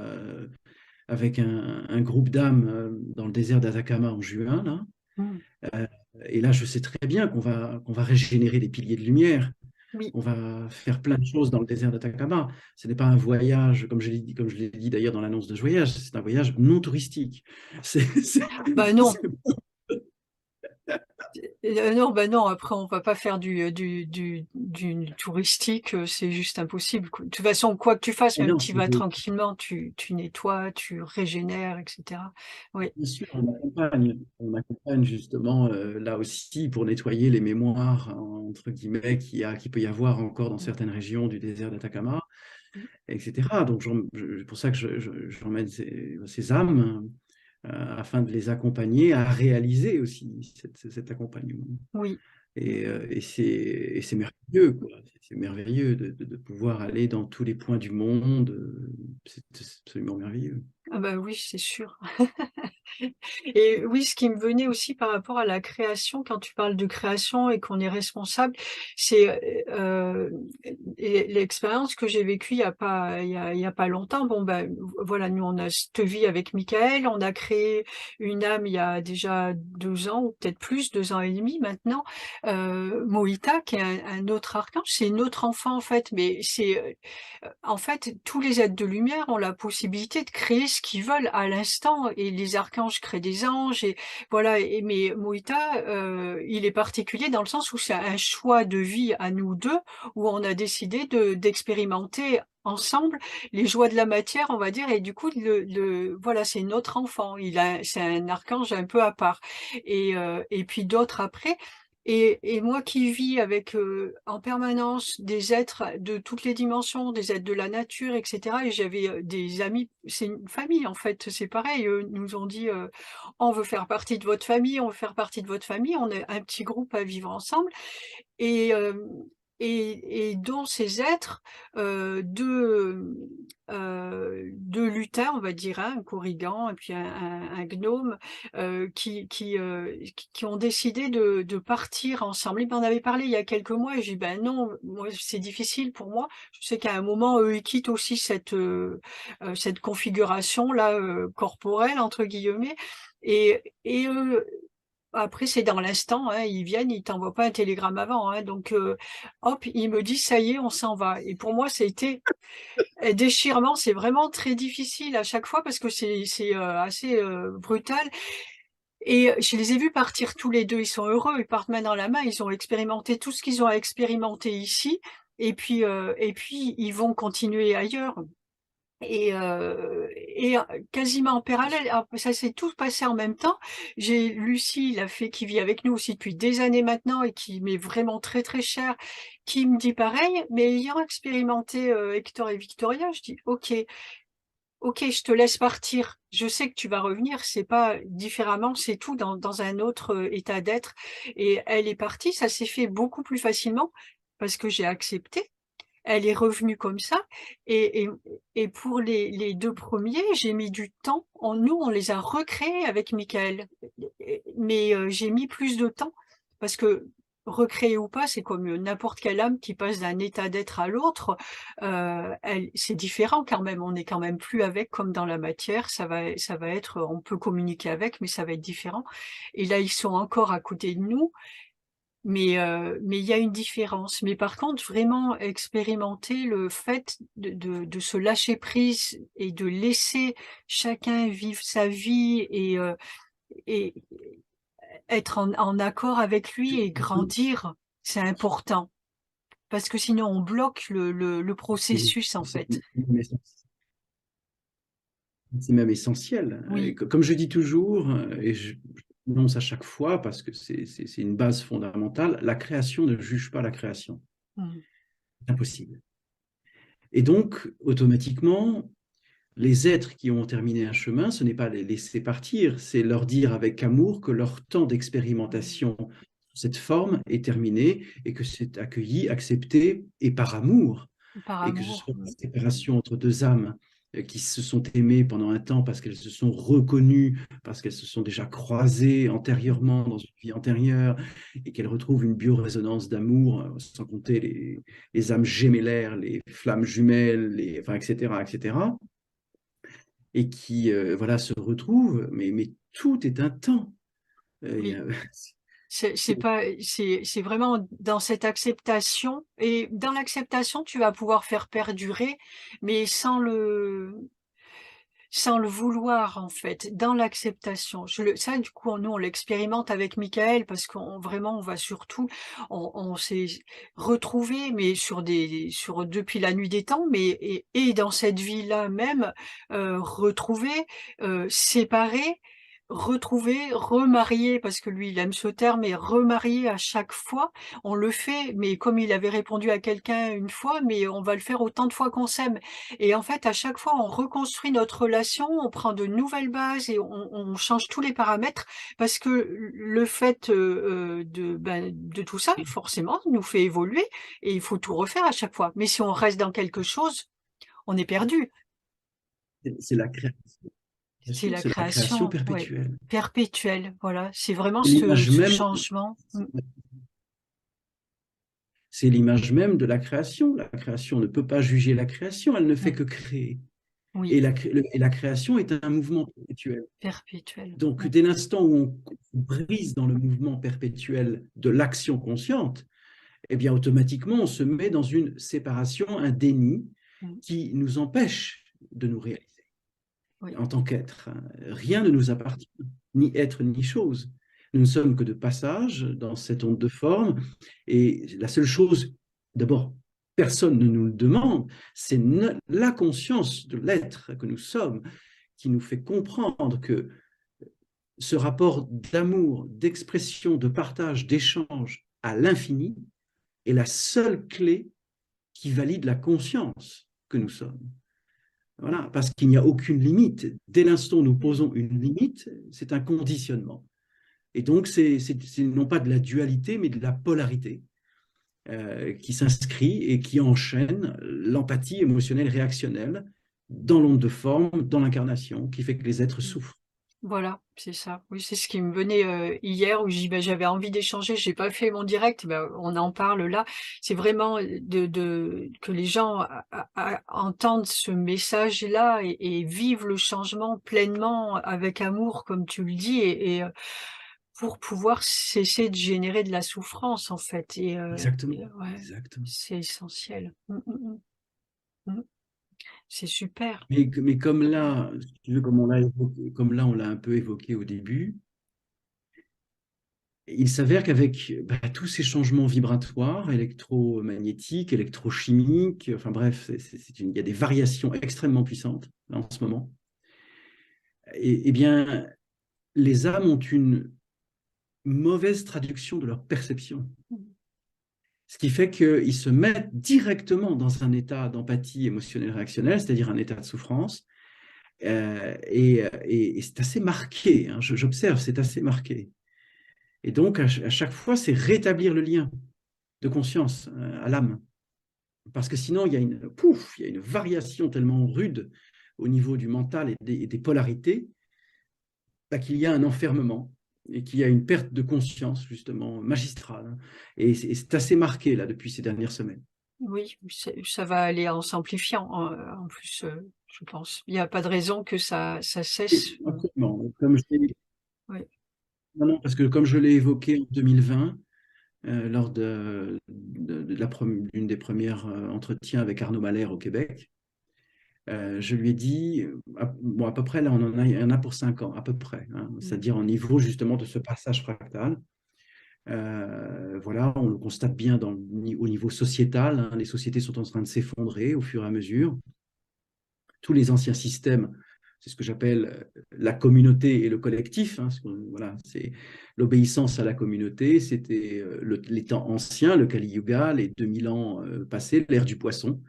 avec un groupe d'âmes dans le désert d'Atacama en juin, là. Mm. Euh, et là, je sais très bien qu'on va régénérer des piliers de lumière. Oui. On va faire plein de choses dans le désert d'Atacama. Ce n'est pas un voyage, comme je l'ai dit d'ailleurs dans l'annonce de ce voyage, c'est un voyage non touristique. C'est, c'est- Bah non. c'est- Non, bah non, après on va pas faire du touristique, c'est juste impossible, quoi. De toute façon, quoi que tu fasses, Et même non, tu vas tranquillement, tu nettoies, tu régénères, etc. Oui, bien sûr, on accompagne justement là aussi pour nettoyer les mémoires, entre guillemets, qui peut y avoir encore dans certaines régions du désert d'Atacama, etc. Donc, c'est pour ça que j'emmène ces âmes afin de les accompagner à réaliser aussi cet accompagnement. oui. Et c'est merveilleux, quoi. C'est merveilleux de pouvoir aller dans tous les points du monde. C'est absolument merveilleux. Ah bah oui, c'est sûr. Et oui, ce qui me venait aussi par rapport à la création, quand tu parles de création et qu'on est responsable, c'est l'expérience que j'ai vécue il y a pas longtemps. Bon ben voilà, nous on a cette vie avec Michael, on a créé une âme il y a déjà 2 ans ou peut-être plus, 2 ans et demi maintenant. Moïta, qui est un autre archange, c'est une autre enfant en fait, mais c'est en fait, tous les êtres de lumière ont la possibilité de créer ce qu'ils veulent à l'instant, et les archanges créent des anges, et voilà. Mais Moïta, il est particulier dans le sens où c'est un choix de vie à nous deux, où on a décidé d'expérimenter ensemble les joies de la matière, on va dire, et du coup, voilà, c'est notre enfant. C'est un archange un peu à part, et puis d'autres après. Et moi qui vis avec en permanence des êtres de toutes les dimensions, des êtres de la nature, etc. Et j'avais des amis, c'est une famille en fait, c'est pareil. Eux nous ont dit on veut faire partie de votre famille, on veut faire partie de votre famille. On est un petit groupe à vivre ensemble et, et dont ces êtres, deux lutins, on va dire, hein, un corrigan et puis un gnome, qui ont décidé de partir ensemble. Ils m'en avaient parlé il y a quelques mois et j'ai dit, ben non, moi c'est difficile pour moi. Je sais qu'à un moment, eux, ils quittent aussi cette configuration-là, corporelle, entre guillemets. Et après, c'est dans l'instant, hein, ils viennent, ils t'envoient pas un télégramme avant, hein, donc hop, ils me disent ça y est, on s'en va. Et pour moi, ça a été un déchirement, c'est vraiment très difficile à chaque fois parce que c'est assez brutal. Et je les ai vus partir tous les deux, ils sont heureux, ils partent main dans la main, ils ont expérimenté tout ce qu'ils ont à expérimenter ici, et puis ils vont continuer ailleurs. Et quasiment en parallèle, alors, ça s'est tout passé en même temps. J'ai Lucie, la fée qui vit avec nous aussi depuis des années maintenant et qui m'est vraiment très très chère, qui me dit pareil, mais ayant expérimenté Hector et Victoria, je dis ok, ok, je te laisse partir. Je sais que tu vas revenir, c'est pas différemment, c'est tout dans un autre état d'être. Et elle est partie, ça s'est fait beaucoup plus facilement parce que j'ai accepté. Elle est revenue comme ça. Et pour les deux premiers, j'ai mis du temps. Nous, on les a recréés avec Michael. mais j'ai mis plus de temps parce que recréer ou pas, c'est comme n'importe quelle âme qui passe d'un état d'être à l'autre. C'est différent quand même. On n'est quand même plus avec comme dans la matière. Ça va être, on peut communiquer avec, mais ça va être différent. Et là, ils sont encore à côté de nous. Mais il y a une différence. Mais par contre, vraiment expérimenter le fait de se lâcher prise et de laisser chacun vivre sa vie et être en accord avec lui et grandir, c'est important. Parce que sinon, on bloque le processus, en C'est fait. même essentiel. Et Oui. comme je dis toujours, et je l'annonce à chaque fois parce que c'est une base fondamentale, la création ne juge pas la création. Mm. C'est impossible. Et donc, automatiquement, les êtres qui ont terminé un chemin, ce n'est pas les laisser partir, c'est leur dire avec amour que leur temps d'expérimentation sous cette forme est terminé et que c'est accueilli, accepté et par amour. Par Et que ce amour. soit la séparation entre deux âmes qui se sont aimées pendant un temps parce qu'elles se sont reconnues, parce qu'elles se sont déjà croisées antérieurement dans une vie antérieure et qu'elles retrouvent une biorésonance d'amour, sans compter les âmes gémellaires, les flammes jumelles, enfin, etc., etc., et qui voilà, se retrouvent, mais tout est un temps. Oui. Euh, C'est pas, c'est vraiment dans cette acceptation. Et dans l'acceptation, tu vas pouvoir faire perdurer, mais sans le vouloir, en fait, dans l'acceptation. Ça, du coup, nous, on l'expérimente avec Michael parce qu'on vraiment, on va surtout, on s'est retrouvés, mais depuis la nuit des temps, mais et dans cette vie-là même, retrouvés, séparés, retrouvés, remariés, parce que lui, il aime ce terme, et remariés à chaque fois. On le fait, mais comme il avait répondu à quelqu'un une fois, mais on va le faire autant de fois qu'on s'aime. Et en fait, à chaque fois, on reconstruit notre relation, on prend de nouvelles bases et on change tous les paramètres parce que le fait de tout ça, forcément, nous fait évoluer et il faut tout refaire à chaque fois. Mais si on reste dans quelque chose, on est perdu. c'est la création, bien C'est sûr, la c'est la création création, ouais, perpétuelle. perpétuelle. Voilà, c'est vraiment C'est l'image ce même changement. C'est l'image même de la création. La création ne peut pas juger la création, elle ne fait Mm. que créer. Oui, Et la création est un mouvement perpétuel. perpétuelle. Donc, Mm. dès l'instant où on brise dans le mouvement perpétuel de l'action consciente, eh bien, automatiquement, on se met dans une séparation, un déni Mm. qui nous empêche de nous réaliser Oui. en tant qu'être. Rien ne nous appartient, ni être, ni chose. Nous ne sommes que de passage dans cette onde de forme. Et la seule chose, d'abord, personne ne nous le demande, c'est la conscience de l'être que nous sommes qui nous fait comprendre que ce rapport d'amour, d'expression, de partage, d'échange à l'infini est la seule clé qui valide la conscience que nous sommes. Voilà, parce qu'il n'y a aucune limite. Dès l'instant où nous Mm. posons une limite, c'est un conditionnement. Et donc, c'est non pas de la dualité, mais de la polarité qui s'inscrit et qui enchaîne l'empathie émotionnelle réactionnelle dans l'onde de forme, dans l'incarnation, qui fait que les êtres Mm. souffrent. Voilà, c'est ça. Oui, c'est ce qui me venait hier où j'avais envie d'échanger. J'ai pas fait mon direct, ben, on en parle là. C'est vraiment que les gens entendent ce message-là et vivent le changement pleinement avec amour, comme tu le dis, pour pouvoir cesser de générer de la souffrance en fait. Exactement, Ouais, exactement. c'est essentiel. Mm. C'est super. Mais comme là, si tu veux, comme là, on l'a un peu évoqué au début, il s'avère qu'avec tous ces changements vibratoires, électromagnétiques, électrochimiques, enfin bref, il y a des variations extrêmement puissantes là, en ce moment. Et bien, les âmes ont une mauvaise traduction de leur perception. Ce qui fait qu'ils se mettent directement dans un état d'empathie émotionnelle réactionnelle, c'est-à-dire un état de souffrance. Et c'est assez marqué, hein, j'observe, c'est assez marqué. Et donc, à chaque fois, c'est rétablir le lien de conscience à l'âme. Parce que sinon, il y a une variation tellement rude au niveau du mental et des polarités qu'il y a un enfermement. et qui a une perte de conscience, justement, magistrale. Hein. Et c'est assez marqué, là, depuis ces dernières semaines. Oui, ça va aller en s'amplifiant, en plus, je pense. Il n'y a pas de raison que ça Et cesse. absolument. Comme je Oui. non, non, parce que comme je l'ai évoqué en 2020, lors d'une des premières entretiens avec Arnaud Mahler au Québec, je lui ai dit, bon, à peu près, là, il y en a pour 5 ans, à peu près, hein, c'est-à-dire au niveau justement de ce passage fractal. Voilà, on le constate bien au niveau sociétal, hein, les sociétés sont en train de s'effondrer au fur et à mesure. Tous les anciens systèmes, c'est ce que j'appelle la communauté et le collectif, hein, voilà, c'est l'obéissance à la communauté, c'était les temps anciens, le Kali Yuga, les 2000 ans passés, l'ère du poisson.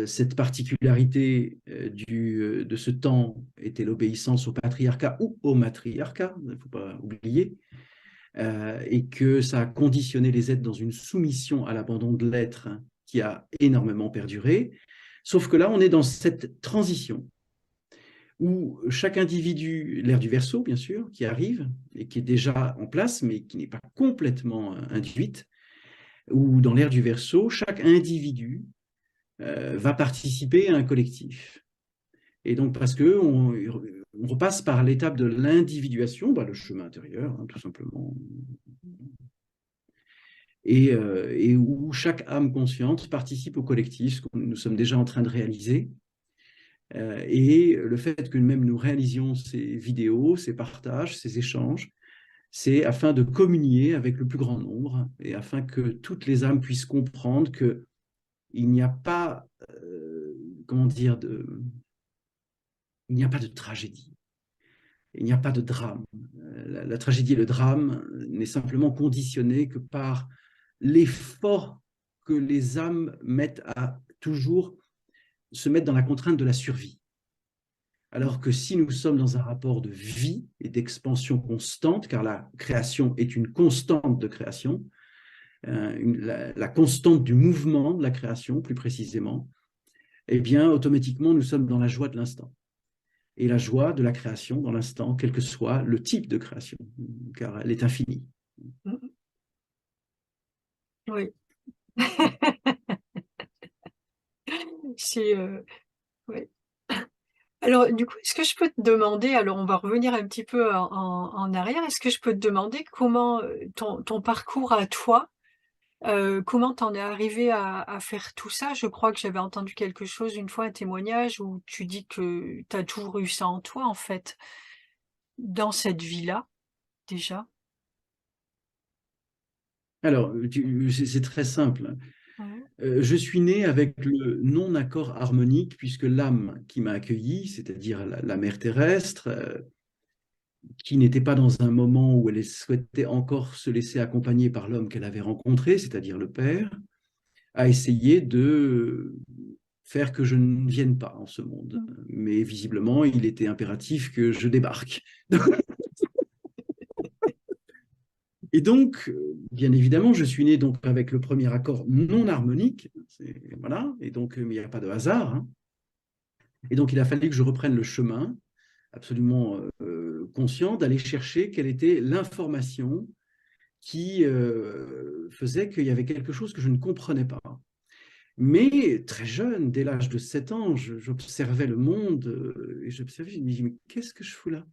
Cette particularité de ce temps était l'obéissance au patriarcat ou au matriarcat, il ne faut pas oublier, et que ça a conditionné les êtres dans une soumission à l'abandon de l'être, hein, qui a énormément perduré. Sauf que là, on est dans cette transition où chaque individu, l'ère du Verseau, bien sûr, qui arrive et qui est déjà en place, mais qui n'est pas complètement induite, où dans l'ère du Verseau, chaque individu va participer à un collectif. Et donc, parce qu'on repasse par l'étape de l'individuation, le chemin intérieur, hein, tout simplement, et où chaque âme consciente participe au collectif, ce que nous sommes déjà en train de réaliser. Et le fait que même nous réalisions ces vidéos, ces partages, ces échanges, c'est afin de communier avec le plus grand nombre et afin que toutes les âmes puissent comprendre qu'il n'y a pas, comment dire, il n'y a pas de tragédie, il n'y a pas de drame. La tragédie et le drame n'est simplement conditionné que par l'effort que les âmes mettent à toujours se mettre dans la contrainte de la survie. Alors que si nous sommes dans un rapport de vie et d'expansion constante, car la création est une constante de création, la constante du mouvement de la création, plus précisément, eh bien, automatiquement, nous sommes dans la joie de l'instant. Et la joie de la création dans l'instant, quel que soit le type de création, car elle est infinie. Oui. C'est, oui. Alors, du coup, est-ce que je peux te demander, alors on va revenir un petit peu en arrière, est-ce que je peux te demander comment ton parcours à toi, comment t'en es arrivé à faire tout ça? Je crois que j'avais entendu quelque chose une fois, un témoignage où tu dis que tu as toujours eu ça en toi, en fait, dans cette vie-là, déjà. Alors, c'est très simple. Ouais. Je suis né avec le non-accord harmonique, puisque l'âme qui m'a accueilli, c'est-à-dire la mère terrestre, qui n'était pas dans un moment où elle souhaitait encore se laisser accompagner par l'homme qu'elle avait rencontré, c'est-à-dire le Père, a essayé de faire que je ne vienne pas en ce monde. Mmh. Mais visiblement, il était impératif que je débarque. Et donc, bien évidemment, je suis né donc avec le premier accord non harmonique, voilà, et donc il n'y a pas de hasard. Hein. Et donc, il a fallu que je reprenne le chemin, absolument conscient, d'aller chercher quelle était l'information qui faisait qu'il y avait quelque chose que je ne comprenais pas. Mais très jeune, dès l'âge de 7 ans, j'observais le monde et j'observais, je me dis, mais qu'est-ce que je fous là?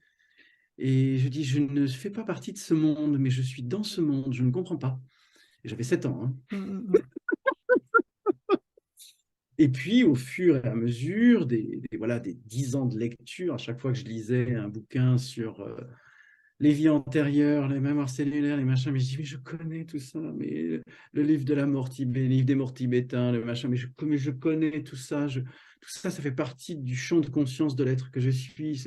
Et je dis, je ne fais pas partie de ce monde, mais je suis dans ce monde, je ne comprends pas. J'avais 7 ans. Hein. Mmh, mmh, mmh. Et puis, au fur et à mesure voilà, des 10 ans de lecture, à chaque fois que je lisais un bouquin sur les vies antérieures, les mémoires cellulaires, les machins, mais je dis, mais je connais tout ça, mais le livre de la mort tibétaine, le livre des morts tibétains, le machin, mais je connais tout ça, tout ça, ça fait partie du champ de conscience de l'être que je suis.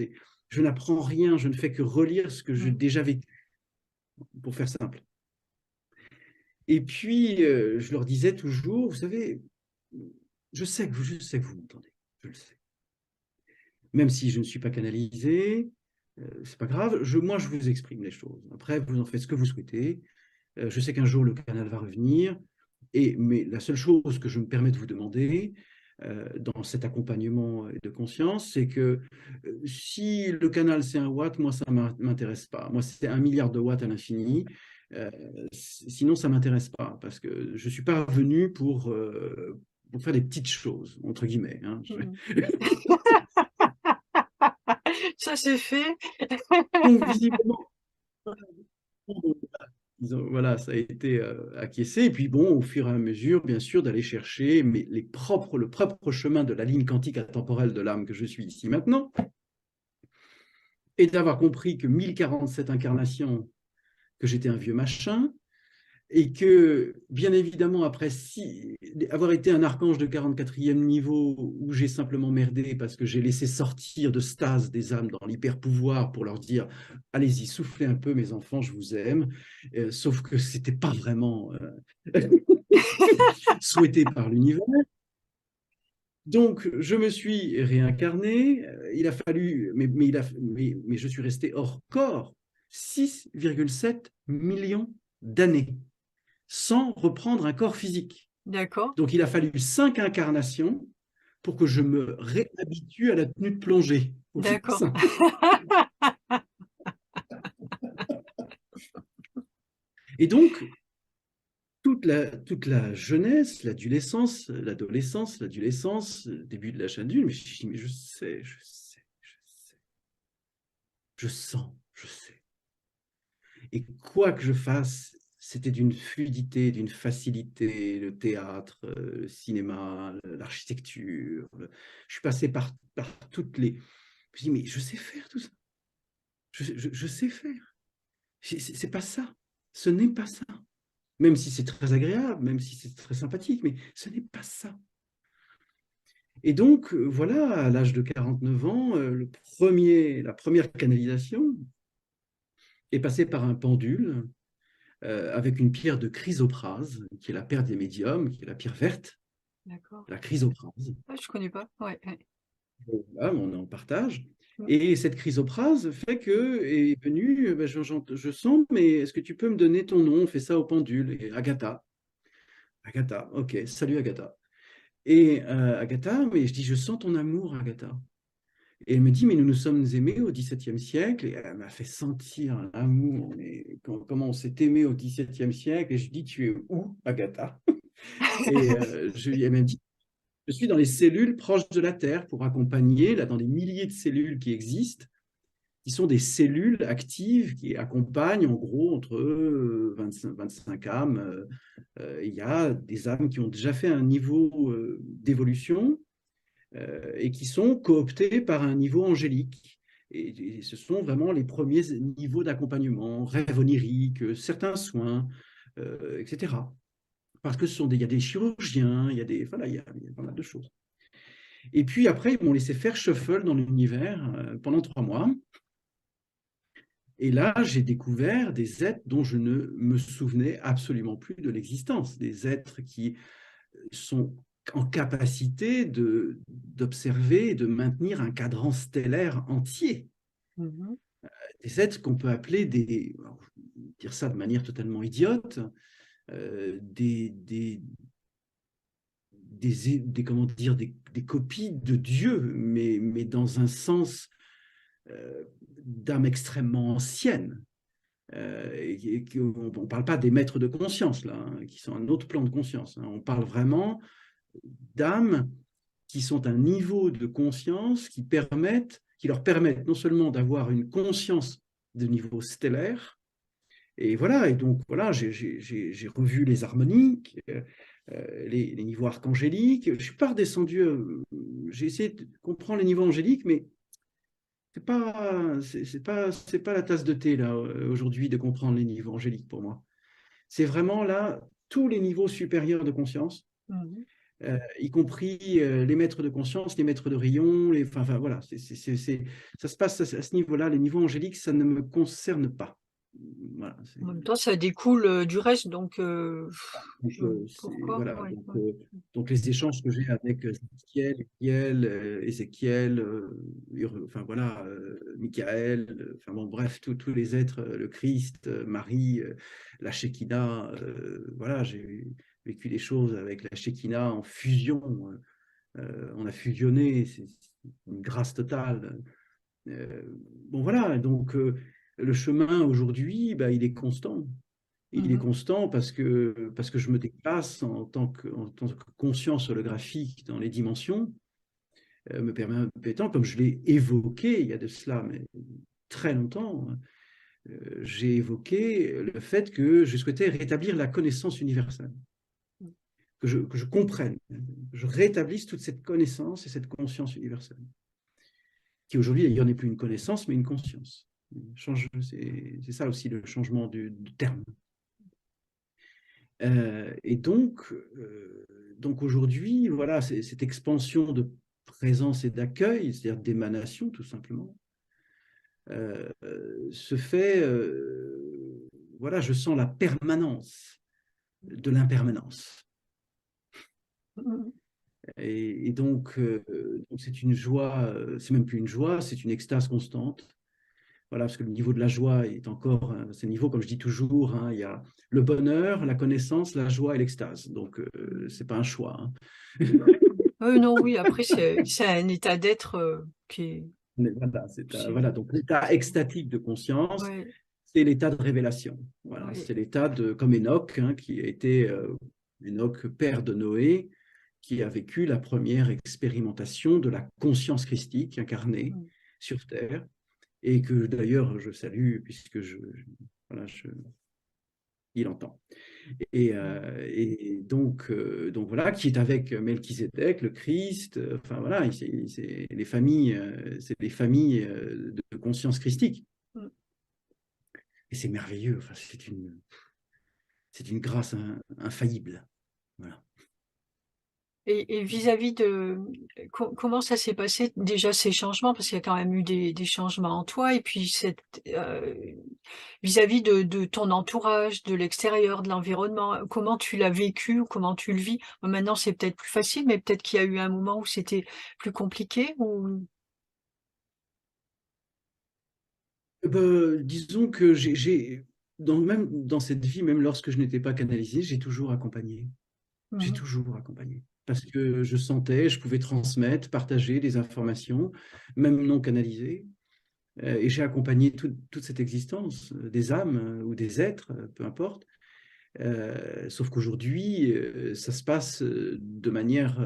Je n'apprends rien, je ne fais que relire ce que j'ai Mmh. déjà vécu, pour faire simple. Et puis, je leur disais toujours, vous savez, je sais que vous m'entendez, je le sais. Même si je ne suis pas canalisé, c'est pas grave, moi je vous exprime les choses. Après, vous en faites ce que vous souhaitez. Je sais qu'un jour le canal va revenir, mais la seule chose que je me permets de vous demander, dans cet accompagnement de conscience, c'est que si le canal c'est 1 watt, moi ça ne m'intéresse pas. Moi c'est 1 milliard de watts à l'infini. Euh, Sinon ça ne m'intéresse pas parce que je ne suis pas venu pour faire des petites choses, entre guillemets. Hein. Mhm. Ça c'est fait. Donc visiblement, voilà, ça a été acquiescé. Et puis bon, au fur et à mesure, bien sûr, d'aller chercher le propre chemin de la ligne quantique atemporelle de l'âme que je suis ici maintenant, et d'avoir compris que 1047 incarnations, que j'étais un vieux machin, et que, bien évidemment, après avoir été un archange de 44e niveau, où j'ai simplement merdé parce que j'ai laissé sortir de stase des âmes dans l'hyper-pouvoir pour leur dire « Allez-y, soufflez un peu, mes enfants, je vous aime », sauf que ce n'était pas vraiment souhaité par l'univers. Donc, je me suis réincarné, il a fallu, mais je suis resté hors corps 6,7 millions d'années, sans reprendre un corps physique. D'accord. Donc, il a fallu 5 incarnations pour que je me réhabitue à la tenue de plongée, pour faire D'accord. simple. Et donc, toute la jeunesse, l'adolescence, début de l'âge adulte, mais je sais, je sens, je sais. Et quoi que je fasse, c'était d'une fluidité, d'une facilité, le théâtre, le cinéma, l'architecture. Je suis passé par toutes les... Je me dis, mais je sais faire tout ça. Je sais faire. C'est pas ça. Ce n'est pas ça. Même si c'est très agréable, même si c'est très sympathique, mais ce n'est pas ça. Et donc, voilà, à l'âge de 49 ans, la première canalisation est passée par un pendule avec une pierre de chrysoprase, qui est la pierre des médiums, qui est la pierre verte, D'accord. la chrysoprase. Ah, je connais pas. Ouais, ouais. Là, on en partage. Mm. Et cette chrysoprase fait que est venue, ben, je sens, mais est-ce que tu peux me donner ton nom? On fait ça au pendule. Et Agatha. Agatha, ok, salut Agatha. Et Agatha, mais je dis, je sens ton amour, Agatha. Et elle me dit, mais nous nous sommes aimés au XVIIe siècle. Et elle m'a fait sentir l'amour. Mais comment on s'est aimé au XVIIe siècle. Et je dis, tu es où, Agatha? Et elle m'a dit, je suis dans les cellules proches de la Terre pour accompagner, là, dans des milliers de cellules qui existent, qui sont des cellules actives qui accompagnent en gros entre 25 âmes. Il y a des âmes qui ont déjà fait un niveau d'évolution et qui sont cooptées par un niveau angélique. Et ce sont vraiment les premiers niveaux d'accompagnement, rêves oniriques, certains soins, etc. Parce que il y a des chirurgiens, voilà, il y a pas mal de choses. Et puis après, ils m'ont laissé faire shuffle dans l'univers pendant 3 mois. Et là, j'ai découvert des êtres dont je ne me souvenais absolument plus de l'existence, des êtres qui sont en capacité d'observer et de maintenir un cadran stellaire entier. Mhm. Des êtres qu'on peut appeler dire ça de manière totalement idiote, comment dire, des copies de Dieu, mais dans un sens d'âme extrêmement ancienne. On ne parle pas des maîtres de conscience, là, hein, qui sont un autre plan de conscience. Hein. On parle vraiment d'âmes qui sont un niveau de conscience qui leur permettent non seulement d'avoir une conscience de niveau stellaire, et voilà, et donc voilà, j'ai revu les harmoniques, les niveaux archangéliques. Je ne suis pas redescendu, j'ai essayé de comprendre les niveaux angéliques, mais c'est pas la tasse de thé là aujourd'hui de comprendre les niveaux angéliques pour moi. C'est vraiment là tous les niveaux supérieurs de conscience, Mhm. y compris les maîtres de conscience, les maîtres de rayon, enfin voilà, ça se passe à ce niveau-là. Les niveaux angéliques, ça ne me concerne pas. Voilà, En même temps, ça découle du reste, donc donc, pourquoi? voilà, Ouais, ouais. donc les échanges que j'ai avec Ézéchiel, enfin voilà, Michael, enfin bon, bref, tous les êtres, le Christ, Marie, la Shekinah, voilà, j'ai vécu des choses avec la Shekinah en fusion On a fusionné, c'est une grâce totale. Euh, bon, voilà, donc le chemin aujourd'hui, bah, il est constant. Il est Mhm. constant parce que je me déplace en tant que conscience holographique dans les dimensions, me permettant, comme je l'ai évoqué il y a de cela mais très longtemps, j'ai évoqué le fait que je souhaitais rétablir la connaissance universelle, que je comprenne, que je rétablisse toute cette connaissance et cette conscience universelle, qui aujourd'hui d'ailleurs n'est plus une connaissance mais une conscience. C'est ça aussi le changement du terme. Et donc aujourd'hui, voilà, cette expansion de présence et d'accueil, c'est-à-dire d'émanation tout simplement, se fait, voilà, je sens la permanence de l'impermanence. Mhm. Et donc c'est une joie, c'est même plus une joie, c'est une extase constante. Voilà, parce que le niveau de la joie est encore, c'est le niveau, comme je dis toujours, hein, il y a le bonheur, la connaissance, la joie et l'extase. Donc, c'est pas un choix. Hein. Non, oui, après, c'est un état d'être qui est... Mais voilà, voilà, donc l'état extatique de conscience, Ouais, c'est l'état de révélation. Voilà, ouais. c'est l'état de, comme Enoch, hein, qui a été Enoch, père de Noé, qui a vécu la première expérimentation de la conscience christique incarnée Mm. sur Terre, et que d'ailleurs je salue, puisque voilà, il entend. Et donc voilà, qui est avec Melchisédek, le Christ, enfin voilà, c'est les familles de conscience christique. Mm. Et c'est merveilleux, enfin, c'est une grâce infaillible. Voilà. Et vis-à-vis de comment ça s'est passé déjà ces changements, parce qu'il y a quand même eu des changements en toi, et puis vis-à-vis de ton entourage, de l'extérieur, de l'environnement, comment tu l'as vécu ou comment tu le vis? Bon, maintenant c'est peut-être plus facile, mais peut-être qu'il y a eu un moment où c'était plus compliqué ou... Disons que même dans cette vie, même lorsque je n'étais pas canalisé, j'ai toujours accompagné. J'ai Mhm. toujours accompagné. Parce que je sentais, je pouvais transmettre, partager des informations, même non canalisées. Et j'ai accompagné toute cette existence, des âmes ou des êtres, peu importe. Sauf qu'aujourd'hui, ça se passe de manière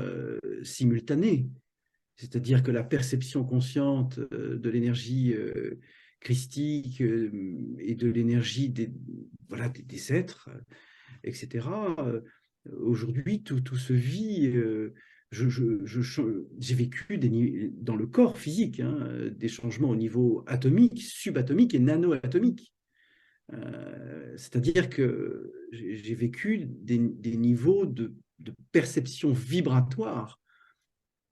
simultanée. C'est-à-dire que la perception consciente de l'énergie christique et de l'énergie voilà, des êtres, etc. Aujourd'hui, tout se vit. J'ai vécu dans le corps physique des changements au niveau atomique, subatomique et nanoatomique. C'est-à-dire que j'ai vécu des niveaux de perception vibratoire.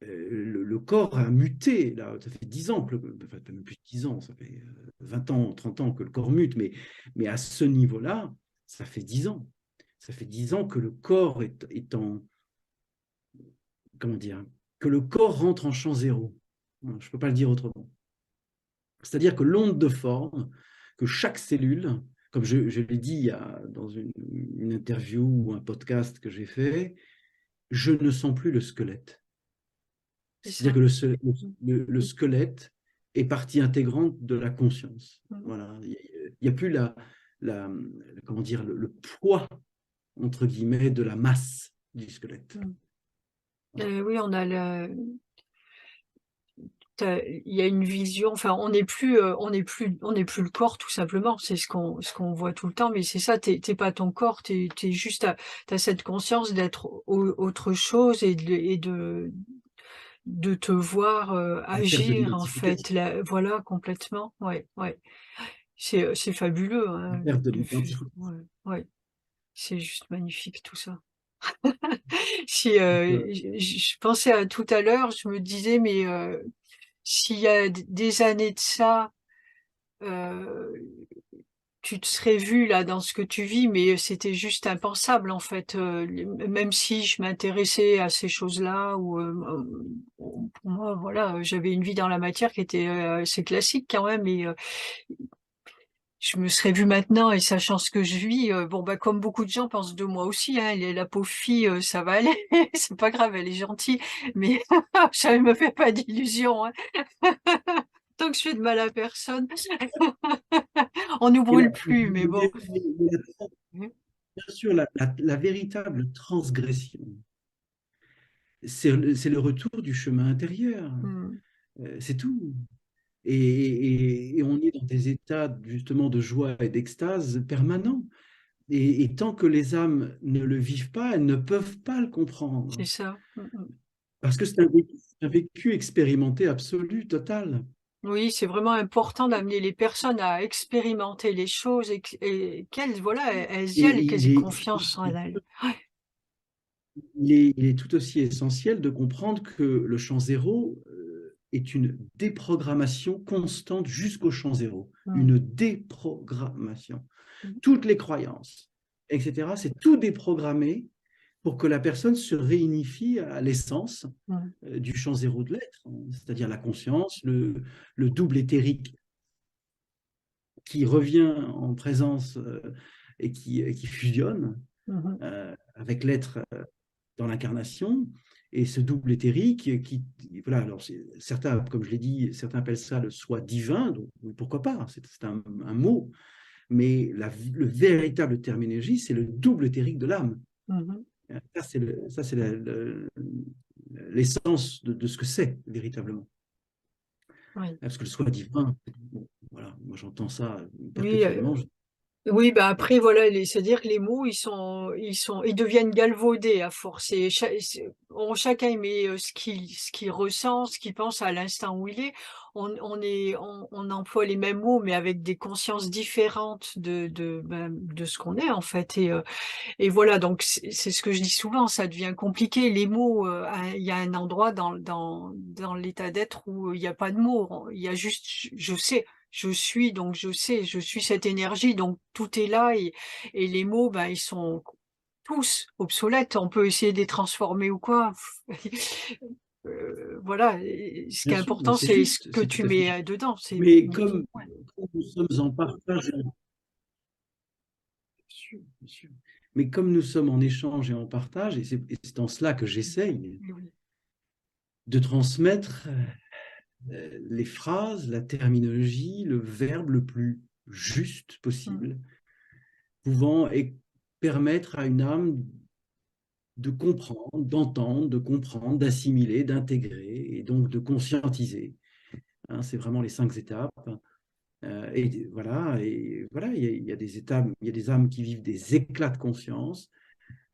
Le corps a muté, là, ça fait 10 ans, enfin, même plus de 10 ans, ça fait 20 ans, 30 ans que le corps mute, mais à ce niveau-là, ça fait 10 ans. Ça fait 10 ans que le corps est en, comment dire, que le corps rentre en champ zéro. Je ne peux pas le dire autrement. C'est-à-dire que l'onde de forme, que chaque cellule, comme je l'ai dit dans une interview ou un podcast que j'ai fait, je ne sens plus le squelette. C'est C'est-à-dire ça. que Mm. le squelette est partie intégrante de la conscience. Mm. Voilà. Il n'y a plus la, comment dire, le poids, entre guillemets, de la masse du squelette. Mm. Voilà. Oui, il y a une vision, enfin, on n'est plus le corps, tout simplement. C'est ce qu'on voit tout le temps, mais c'est ça, t'es pas ton corps, t'es juste, t'as cette conscience d'être autre chose de te voir Un terme de agir, en fait. l'identification. Là, voilà, complètement. Ouais, ouais. C'est fabuleux, Un hein, terme de ouais, l'identification. ouais. C'est juste magnifique, tout ça. Si, je pensais à tout à l'heure, je me disais, mais s'il y a des années de ça, euh, tu te serais vu là dans ce que tu vis, mais c'était juste impensable en fait. Même si je m'intéressais à ces choses-là, ou pour moi, voilà, j'avais une vie dans la matière qui était assez classique quand même. Et je me serais vue maintenant et sachant ce que je vis, bon, bah, comme beaucoup de gens pensent de moi aussi, hein, la pauvre fille, ça va aller, c'est pas grave, elle est gentille, mais ça ne me fait pas d'illusions, hein. Tant que je fais de mal à personne, on nous Et brûle plus, mais bon. bien sûr, la véritable transgression, c'est le retour du chemin intérieur. Mm, C'est tout. Et on est dans des états justement de joie et d'extase permanents. Et tant que les âmes ne le vivent pas, elles ne peuvent pas le c'est comprendre. ça. Parce que c'est un vécu expérimenté absolu, total. Oui, c'est vraiment important d'amener les personnes à expérimenter les choses et qu'elles, voilà, elles y Et aillent, qu'elles aient confiance en elles. il est tout aussi essentiel de comprendre que le champ zéro est une déprogrammation constante jusqu'au champ zéro. Mm, Une déprogrammation. mm, Toutes les croyances, etc., c'est tout déprogrammé pour que la personne se réunifie à l'essence mm, du champ zéro de l'être, hein, c'est-à-dire la conscience, le double éthérique qui revient en présence et qui fusionne mhm. avec l'être dans l'incarnation. Et ce double éthérique qui, voilà, alors certains, comme je l'ai dit, certains appellent ça le soi divin, donc pourquoi pas, c'est un mot, mais le véritable terminologie, c'est le double éthérique de l'âme. Mhm. Ça, c'est l'essence de ce que c'est véritablement. Oui. Parce que le soi divin, bon, voilà, moi j'entends ça Oui, perpétuellement. oui, bah après voilà, c'est-à-dire que les mots, ils deviennent galvaudés à force. Et chacun il met ce qu'il ressent, ce qu'il pense à l'instant où il est. On emploie les mêmes mots, mais avec des consciences différentes de ce qu'on est en fait. Et voilà, donc c'est ce que je dis souvent, ça devient compliqué. Les mots, il y a un endroit dans l'état d'être où il n'y a pas de mots. Il y a juste, je sais, je suis, donc je sais, je suis cette énergie, donc tout est là et les mots, ben, ils sont tous obsolètes. On peut essayer de les transformer ou quoi. Voilà, et ce qui Bien est sûr, mais important, c'est c'est ce juste, que c'est tout tu à fait mets juste. dedans. C'est Mais ouais. comme nous sommes en partage, bien sûr, bien sûr. Mais comme nous sommes en échange et en partage, et c'est en cela que j'essaye Oui. de transmettre les phrases, la terminologie, le verbe le plus juste Mm, possible, pouvant permettre à une âme de comprendre, d'entendre, de comprendre, d'assimiler, d'intégrer et donc de conscientiser. Hein, c'est vraiment les 5 étapes. Et voilà, il y a des étapes, il y a des âmes qui vivent des éclats de conscience.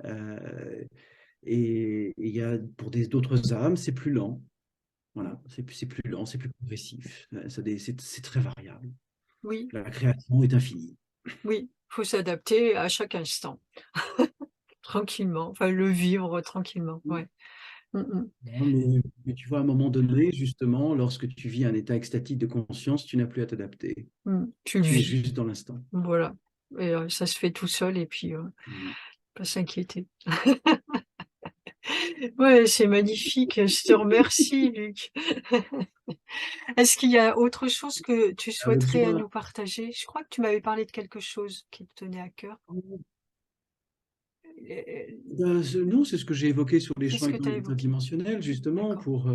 Euh, et il y a pour d'autres âmes, c'est plus lent. mm. Voilà, c'est plus lent, c'est plus progressif. C'est très variable. Oui, La création est infinie. oui, faut s'adapter à chaque instant. Tranquillement, enfin le vivre tranquillement, ouais. Mmh mh. Non, mais tu vois, à un moment donné, justement, lorsque tu vis un état extatique de conscience, tu n'as plus à t'adapter. Mmh. Tu le Tu es vis, juste dans l'instant. voilà et ça se fait tout seul et puis, Mm. pas s'inquiéter. Ouais, c'est magnifique, je te remercie Luc. Est-ce qu'il y a autre chose que tu Tu as souhaiterais besoin. nous partager? Je crois que tu m'avais parlé de quelque chose qui te tenait à cœur. Non, c'est ce que j'ai évoqué sur les champs Qu'est-ce que tu as évoqué? interdimensionnels, justement, D'accord. pour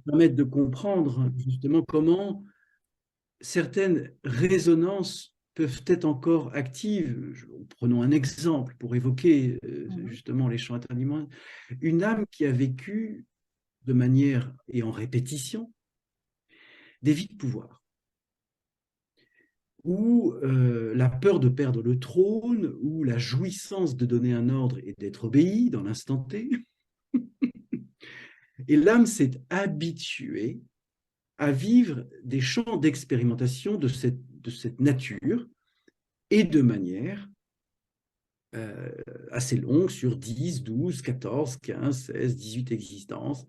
permettre de comprendre justement comment certaines résonances peuvent être encore actives. Prenons un exemple pour évoquer Mmh mh. justement les champs interdimensionnels. Une âme qui a vécu de manière et en répétition des vies de pouvoir, où la peur de perdre le trône, ou la jouissance de donner un ordre et d'être obéi dans l'instant T. Et l'âme s'est habituée à vivre des champs d'expérimentation de cette nature et de manière euh, assez longue sur 10, 12, 14, 15, 16, 18 existences.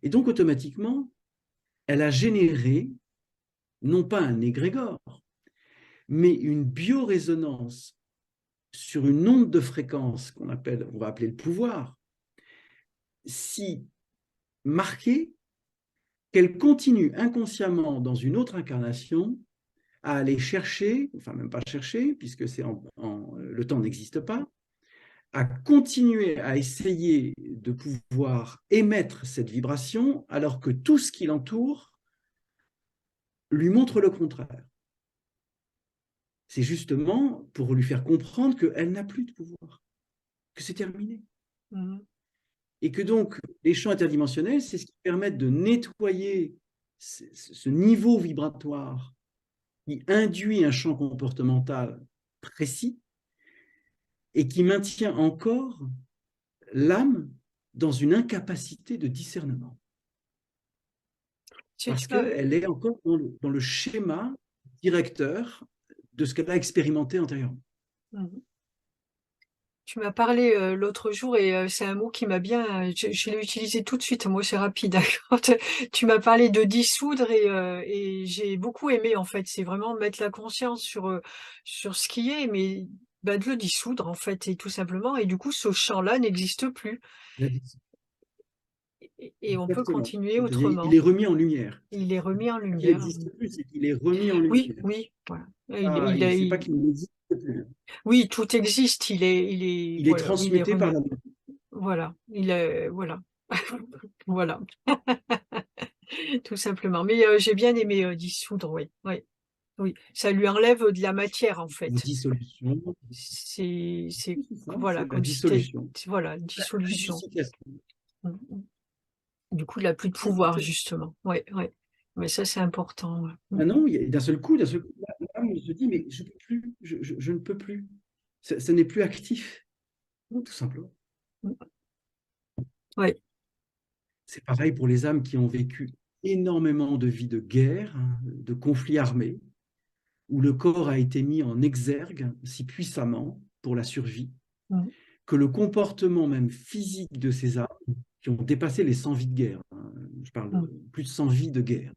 Et donc automatiquement, elle a généré non pas un égrégore, mais une biorésonance sur une onde de fréquence on va appeler le pouvoir, si marquée qu'elle continue inconsciemment dans une autre incarnation à aller chercher, enfin même pas chercher, puisque le temps n'existe pas, à continuer à essayer de pouvoir émettre cette vibration alors que tout ce qui l'entoure lui montre le contraire. C'est justement pour lui faire comprendre qu'elle n'a plus de pouvoir, que c'est terminé. Et que donc, les champs interdimensionnels, c'est ce qui permet de nettoyer ce niveau vibratoire qui induit un champ comportemental précis et qui maintient encore l'âme dans une incapacité de discernement. Parce qu'elle est encore dans le schéma directeur de ce qu'elle a expérimenté antérieurement. Tu m'as parlé l'autre jour et c'est un mot qui m'a bien... Je l'ai utilisé tout de suite, moi c'est rapide. Tu m'as parlé de dissoudre et j'ai beaucoup aimé en fait. C'est vraiment mettre la conscience sur ce qui est, mais bah, de le dissoudre en fait, et tout simplement. Et du coup, ce champ-là n'existe plus. Et on peut Exactement. continuer Il autrement. est remis en lumière. Il est remis en Il lumière. n'existe plus, c'est qu'il est remis en Oui, lumière. oui, voilà. C'est pas qu'il n'existe plus. Oui, tout existe. Il Il est voilà, il est transmuté par remis. la lumière. Voilà, voilà. Voilà, tout simplement. Mais j'ai bien aimé dissoudre, oui, oui, oui. Ça lui enlève de la matière, en La fait. dissolution. C'est, C'est ça, voilà, c'est la comme si c'était, dissolution. voilà, La dissolution. purification. Du coup, il n'a plus de pouvoir, justement. Oui, oui. Mais ça, c'est important. Ah non, d'un seul coup, l'âme se dit, mais je peux plus, je ne peux plus. Ça n'est plus actif, tout simplement. Oui. C'est pareil pour les âmes qui ont vécu énormément de vies de guerre, de conflits armés, où le corps a été mis en exergue si puissamment pour la survie, que le comportement même physique de ces âmes, qui ont dépassé les 100 vies de guerre, je parle de plus de 100 vies de guerre,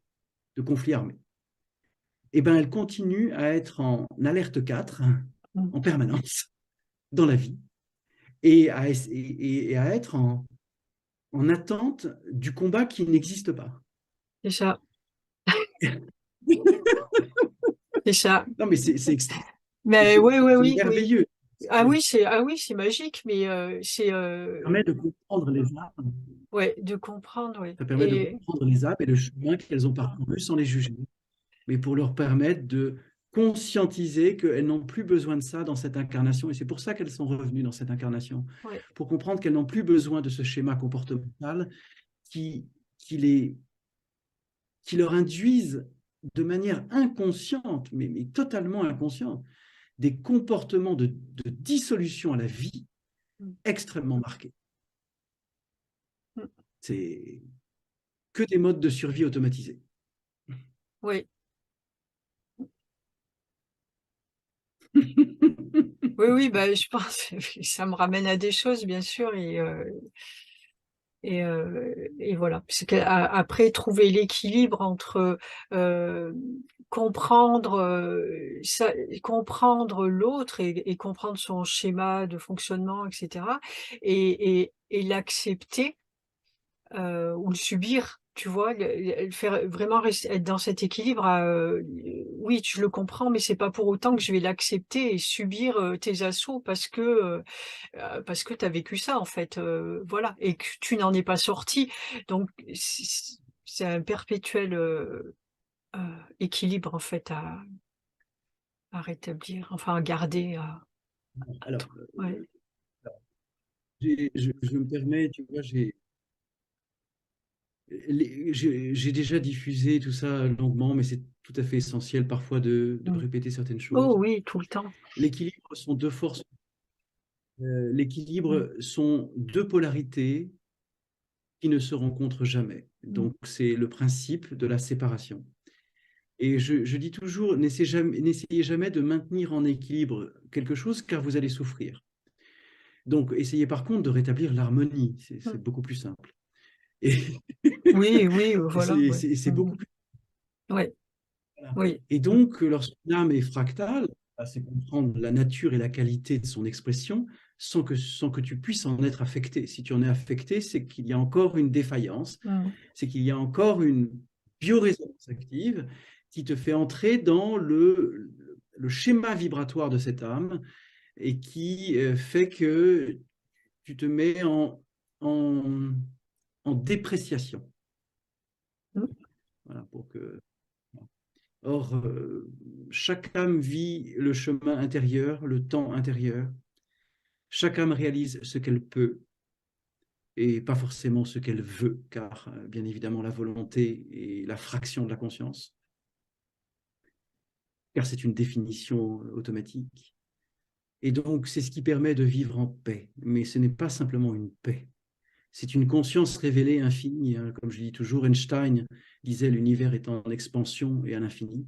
de conflits armés, eh ben, elles continuent à être en alerte 4 en permanence dans la vie et à être en attente du combat qui n'existe pas. C'est ça. C'est ça. Non, mais c'est Mais oui. merveilleux. Ah oui, c'est magique, mais c'est Ça permet de comprendre les âmes. ouais, de comprendre, oui. Ça permet de comprendre les âmes et le chemin qu'elles ont parcouru sans les juger, mais pour leur permettre de conscientiser qu'elles n'ont plus besoin de ça dans cette incarnation. Et c'est pour ça qu'elles sont revenues dans cette incarnation, pour comprendre qu'elles n'ont plus besoin de ce schéma comportemental qui leur induisent de manière inconsciente, mais totalement inconsciente, des comportements de dissolution à la vie extrêmement marqués. C'est que des modes de survie automatisés. Oui. Oui, bah, je pense ça me ramène à des choses, bien sûr, et voilà. Parce qu'après, trouver l'équilibre entre comprendre comprendre l'autre et comprendre son schéma de fonctionnement, etc., et l'accepter ou le subir, tu vois, faire vraiment être dans cet équilibre. Oui, je le comprends, mais c'est pas pour autant que je vais l'accepter et subir tes assauts parce que tu as vécu ça, en fait, voilà, et que tu n'en es pas sorti. Donc, c'est un perpétuel équilibre, en fait, à rétablir, enfin, à garder. Alors, Ouais. je me permets, tu vois, j'ai déjà diffusé tout ça longuement, mais c'est tout à fait essentiel parfois de répéter certaines Oh choses. oui, tout le temps. L'équilibre sont deux forces. L'équilibre sont deux polarités qui ne se rencontrent jamais. Donc, c'est le principe de la séparation. Et je dis toujours, n'essayez jamais de maintenir en équilibre quelque chose, car vous allez souffrir. Donc, essayez par contre de rétablir l'harmonie. C'est beaucoup plus simple. Et Oui, voilà. c'est beaucoup plus... Ouais. Voilà. Oui. Et donc, lorsqu'une âme est fractale, c'est comprendre la nature et la qualité de son expression sans que tu puisses en être affecté. Si tu en es affecté, c'est qu'il y a encore une défaillance, c'est qu'il y a encore une biorésonance active qui te fait entrer dans le schéma vibratoire de cette âme et qui fait que tu te mets en, en dépréciation. Voilà, pour que... Or, chaque âme vit le chemin intérieur, le temps intérieur. Chaque âme réalise ce qu'elle peut et pas forcément ce qu'elle veut, car bien évidemment la volonté est la fraction de la conscience, car c'est une définition automatique. Et donc, c'est ce qui permet de vivre en paix. Mais ce n'est pas simplement une paix. C'est une conscience révélée infinie. Hein. Comme je dis toujours, Einstein disait l'univers est en expansion et à l'infini.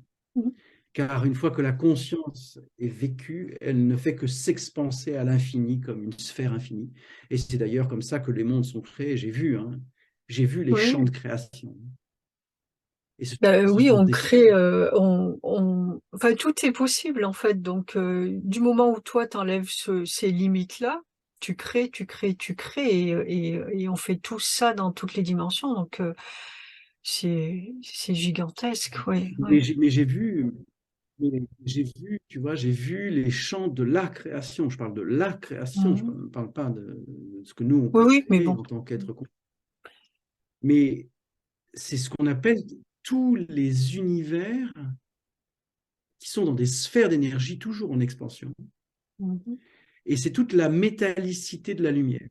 Car une fois que la conscience est vécue, elle ne fait que s'expanser à l'infini comme une sphère infinie. Et c'est d'ailleurs comme ça que les mondes sont créés. J'ai vu les champs Oui. de création. Et ce Oui, sont on des crée, sphères. enfin tout est possible en fait. Donc du moment où toi t'enlèves ces limites-là, tu crées, tu crées, tu crées, et on fait tout ça dans toutes les dimensions. Donc c'est gigantesque, oui. Mais j'ai vu, tu vois, j'ai vu les champs de la création. Je parle de la création, je Mhm. ne parle pas de ce que nous, on Oui, peut oui, mais créer bon. en tant qu'être. Mais c'est ce qu'on appelle tous les univers qui sont dans des sphères d'énergie toujours en expansion. Mhm. Et c'est toute la métallicité de la lumière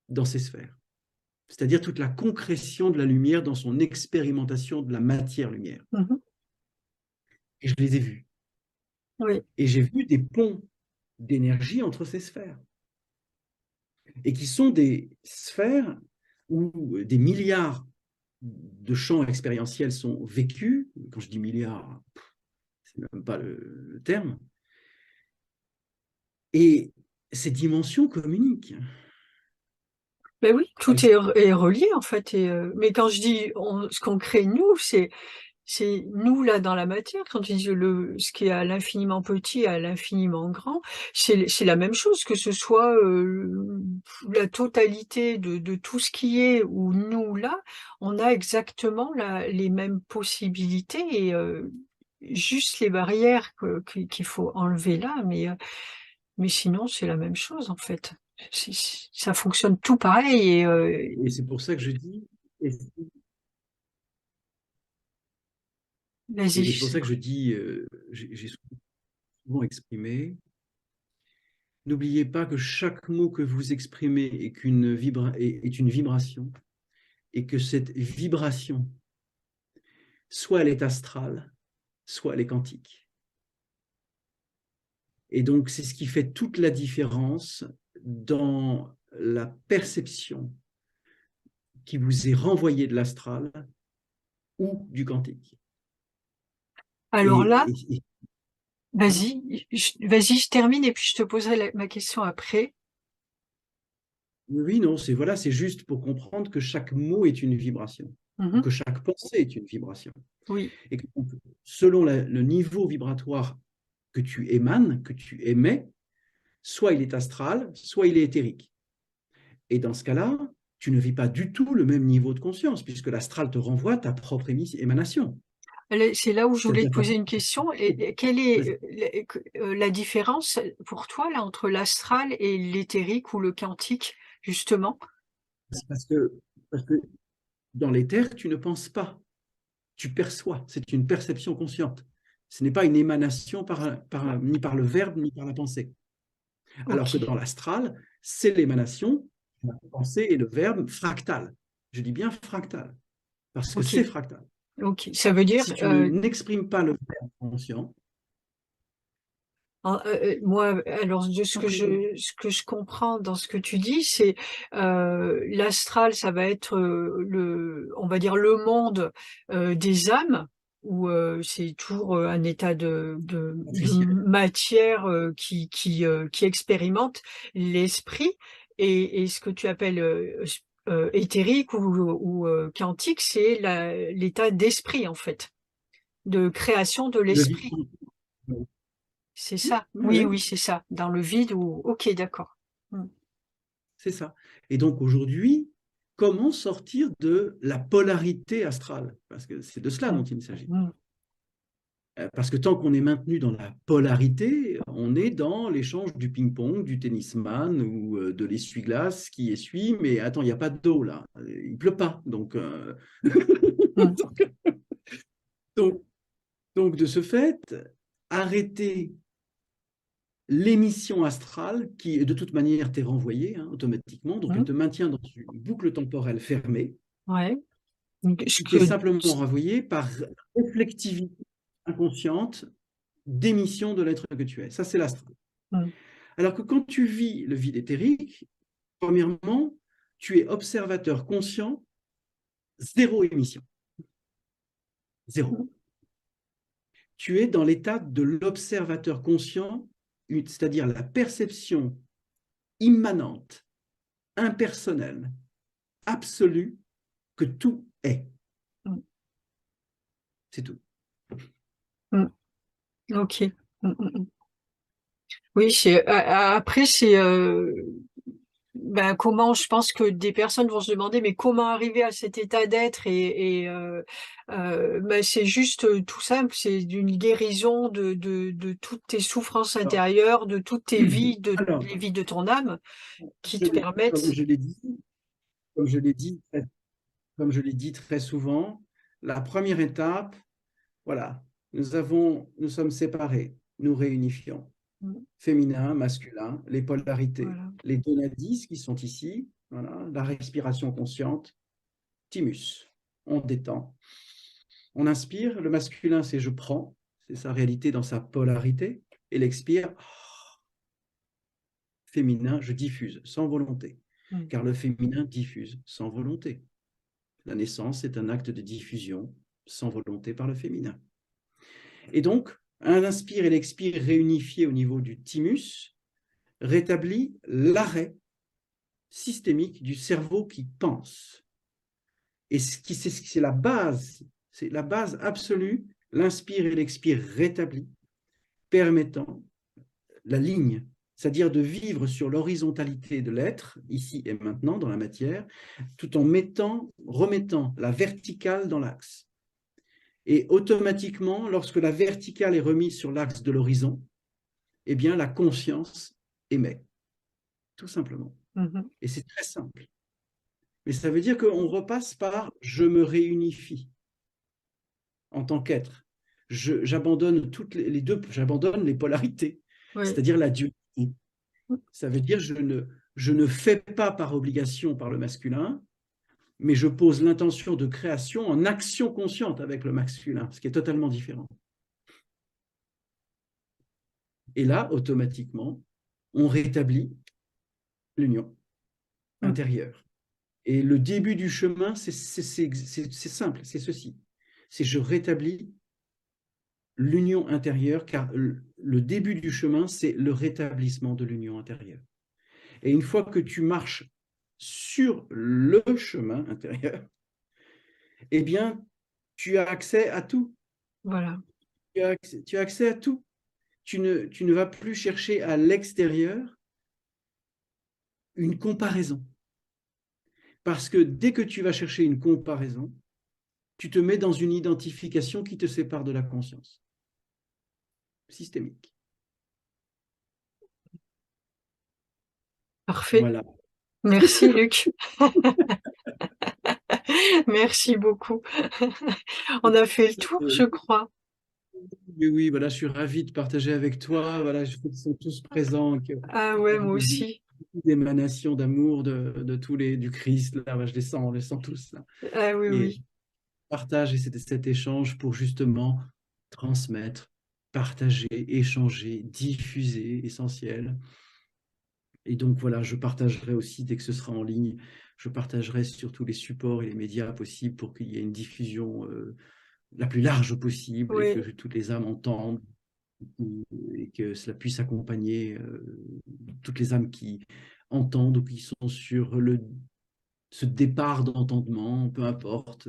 dans ces sphères. C'est-à-dire toute la concrétion de la lumière dans son expérimentation de la matière-lumière. Mhm. Et je les ai vus. Oui. Et j'ai vu des ponts d'énergie entre ces sphères. Et qui sont des sphères où des milliards de champs expérientiels sont vécus. Quand je dis milliards, c'est même pas le terme. Et ces dimensions communiquent. Ben oui, Elles tout est relié en fait. Mais quand je dis ce qu'on crée nous, c'est nous là dans la matière. Quand tu dis ce qui est à l'infiniment petit à l'infiniment grand, c'est la même chose, que ce soit la totalité de tout ce qui est, ou nous là, on a exactement les mêmes possibilités, et juste les barrières qu'il faut enlever là, mais sinon c'est la même chose en fait. Ça fonctionne tout pareil, Et c'est pour ça que je dis, vas-y, et c'est pour ça que je dis, j'ai souvent exprimé, n'oubliez pas que chaque mot que vous exprimez est une vibration, et que cette vibration, soit elle est astrale, soit elle est quantique. Et donc, c'est ce qui fait toute la différence dans la perception qui vous est renvoyée de l'astral ou du quantique. alors là, Et voilà. vas-y, je termine et puis je te poserai ma question après. Oui, non, c'est juste pour comprendre que chaque mot est une vibration, ou Mhm. que chaque pensée est une vibration. Oui, Et que selon le niveau vibratoire que tu émanes, que tu émets, soit il est astral, soit il est éthérique. Et dans ce cas-là, tu ne vis pas du tout le même niveau de conscience, puisque l'astral te renvoie ta propre émanation. c'est là où je voulais C'est-à-dire te poser une question. Et quelle est la différence pour toi là entre l'astral et l'éthérique ou le quantique, justement? parce que dans l'éther, tu ne penses pas, tu perçois, c'est une perception consciente. Ce n'est pas une émanation ni par le verbe, ni par la pensée. Alors que Ok, dans l'astral, c'est l'émanation, la pensée et le verbe fractal. Je dis bien fractal, parce que ok, c'est fractal. ok. Ça veut dire, Si tu n'exprimes pas le verbe conscient, moi, alors de ce t'en que prie. je comprends dans ce que tu dis, c'est l'astral, ça va être on va dire le monde des âmes, où c'est toujours un état de Patriciel. matière qui expérimente l'esprit, et ce que tu appelles éthérique ou quantique, c'est l'état d'esprit en fait, de création de Le vide. l'esprit. C'est ça. Oui, Oui, oui, oui, c'est ça. Dans le vide ou... Ok, d'accord. Hmm. c'est ça. Et donc aujourd'hui, comment sortir de la polarité astrale, parce que c'est de cela dont il s'agit. Parce que tant qu'on est maintenu dans la polarité, on est dans l'échange du ping-pong, du tennisman ou de l'essuie-glace qui essuie, mais attends, il n'y a pas d'eau là, il ne pleut pas. Donc, donc, de ce fait, arrêter l'émission astrale qui, de toute manière, t'est renvoyée automatiquement, donc elle te maintient dans une boucle temporelle fermée, Ouais. qui t'est simplement renvoyée par réflectivité inconsciente d'émission de l'être que tu es. Ça, c'est l'astral. Alors que quand tu vis le vide éthérique, premièrement, tu es observateur conscient, zéro émission. Zéro. Tu es dans l'état de l'observateur conscient, c'est-à-dire la perception immanente, impersonnelle, absolue, que tout est. C'est tout. Ok. Oui, après, c'est comment, je pense que des personnes vont se demander, mais comment arriver à cet état d'être c'est juste tout simple, c'est d'une guérison de toutes tes souffrances intérieures, de toutes tes vies, les vies de ton âme, qui te permettent. Comme je l'ai dit, comme je l'ai dit très souvent, la première étape, voilà, nous sommes séparés, nous réunifions. Féminin, masculin, les polarités, les deux nadis qui sont ici, voilà, la respiration consciente, thymus, on détend. On inspire, le masculin c'est je prends, c'est sa réalité dans sa polarité, et l'expire, féminin, je diffuse sans volonté, car le féminin diffuse sans volonté. La naissance est un acte de diffusion sans volonté par le féminin. Et donc, un inspire et l'expire réunifiés au niveau du thymus rétablit l'arrêt systémique du cerveau qui pense. Et c'est la base absolue, l'inspire et l'expire rétablis, permettant la ligne, c'est-à-dire de vivre sur l'horizontalité de l'être, ici et maintenant, dans la matière, tout en remettant la verticale dans l'axe. Et automatiquement, lorsque la verticale est remise sur l'axe de l'horizon, eh bien, la conscience émet, tout simplement. Et c'est très simple. Mais ça veut dire qu'on repasse par « je me réunifie » en tant qu'être. J'abandonne j'abandonne les polarités, c'est-à-dire la dualité. Ça veut dire je ne fais pas par obligation par le masculin, mais je pose l'intention de création en action consciente avec le masculin, ce qui est totalement différent. Et là, automatiquement, on rétablit l'union intérieure. Et le début du chemin, c'est simple, c'est ceci. C'est je rétablis l'union intérieure, car le début du chemin, c'est le rétablissement de l'union intérieure. Et une fois que tu marches sur le chemin intérieur, eh bien, tu as accès à tout. Voilà. Tu as accès à tout. Tu ne vas plus chercher à l'extérieur une comparaison. Parce que dès que tu vas chercher une comparaison, tu te mets dans une identification qui te sépare de la conscience. Systémique. Parfait. Voilà. Merci, Luc. Merci beaucoup. On a fait le tour, je crois. Oui, voilà, je suis ravi de partager avec toi. Voilà, je trouve qu'ils sont tous présents. Ah ouais, moi aussi. Des émanations d'amour du Christ. Là, je les sens tous. Là. Ah oui, oui. Partage et cet échange pour justement transmettre, partager, échanger, diffuser, essentiel. Et donc voilà, je partagerai aussi, dès que ce sera en ligne, je partagerai sur tous les supports et les médias possibles pour qu'il y ait une diffusion la plus large possible et que toutes les âmes entendent et que cela puisse accompagner toutes les âmes qui entendent ou qui sont sur ce départ d'entendement, peu importe.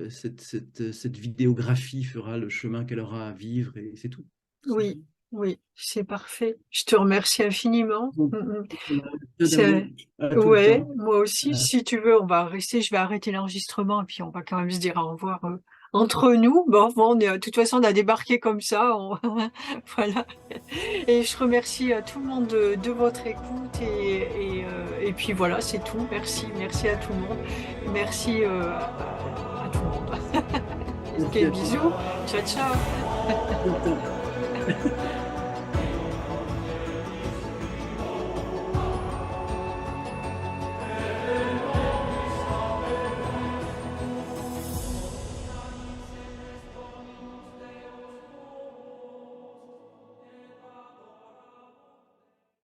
Cette vidéographie fera le chemin qu'elle aura à vivre et c'est tout. Oui, Oui, c'est parfait. Je te remercie infiniment. Bon, d'amour C'est- tout le Ouais, temps. moi aussi. Euh, Si tu veux, on va rester. Je vais arrêter l'enregistrement et puis on va quand même se dire au revoir entre nous. Bon, de toute façon, on a débarqué comme ça. Voilà. Et je remercie tout le monde de votre écoute et puis voilà, c'est tout. Merci à tout le monde. Merci à tout le monde. Merci Et à bisous. toi. Ciao, ciao. Tout le temps.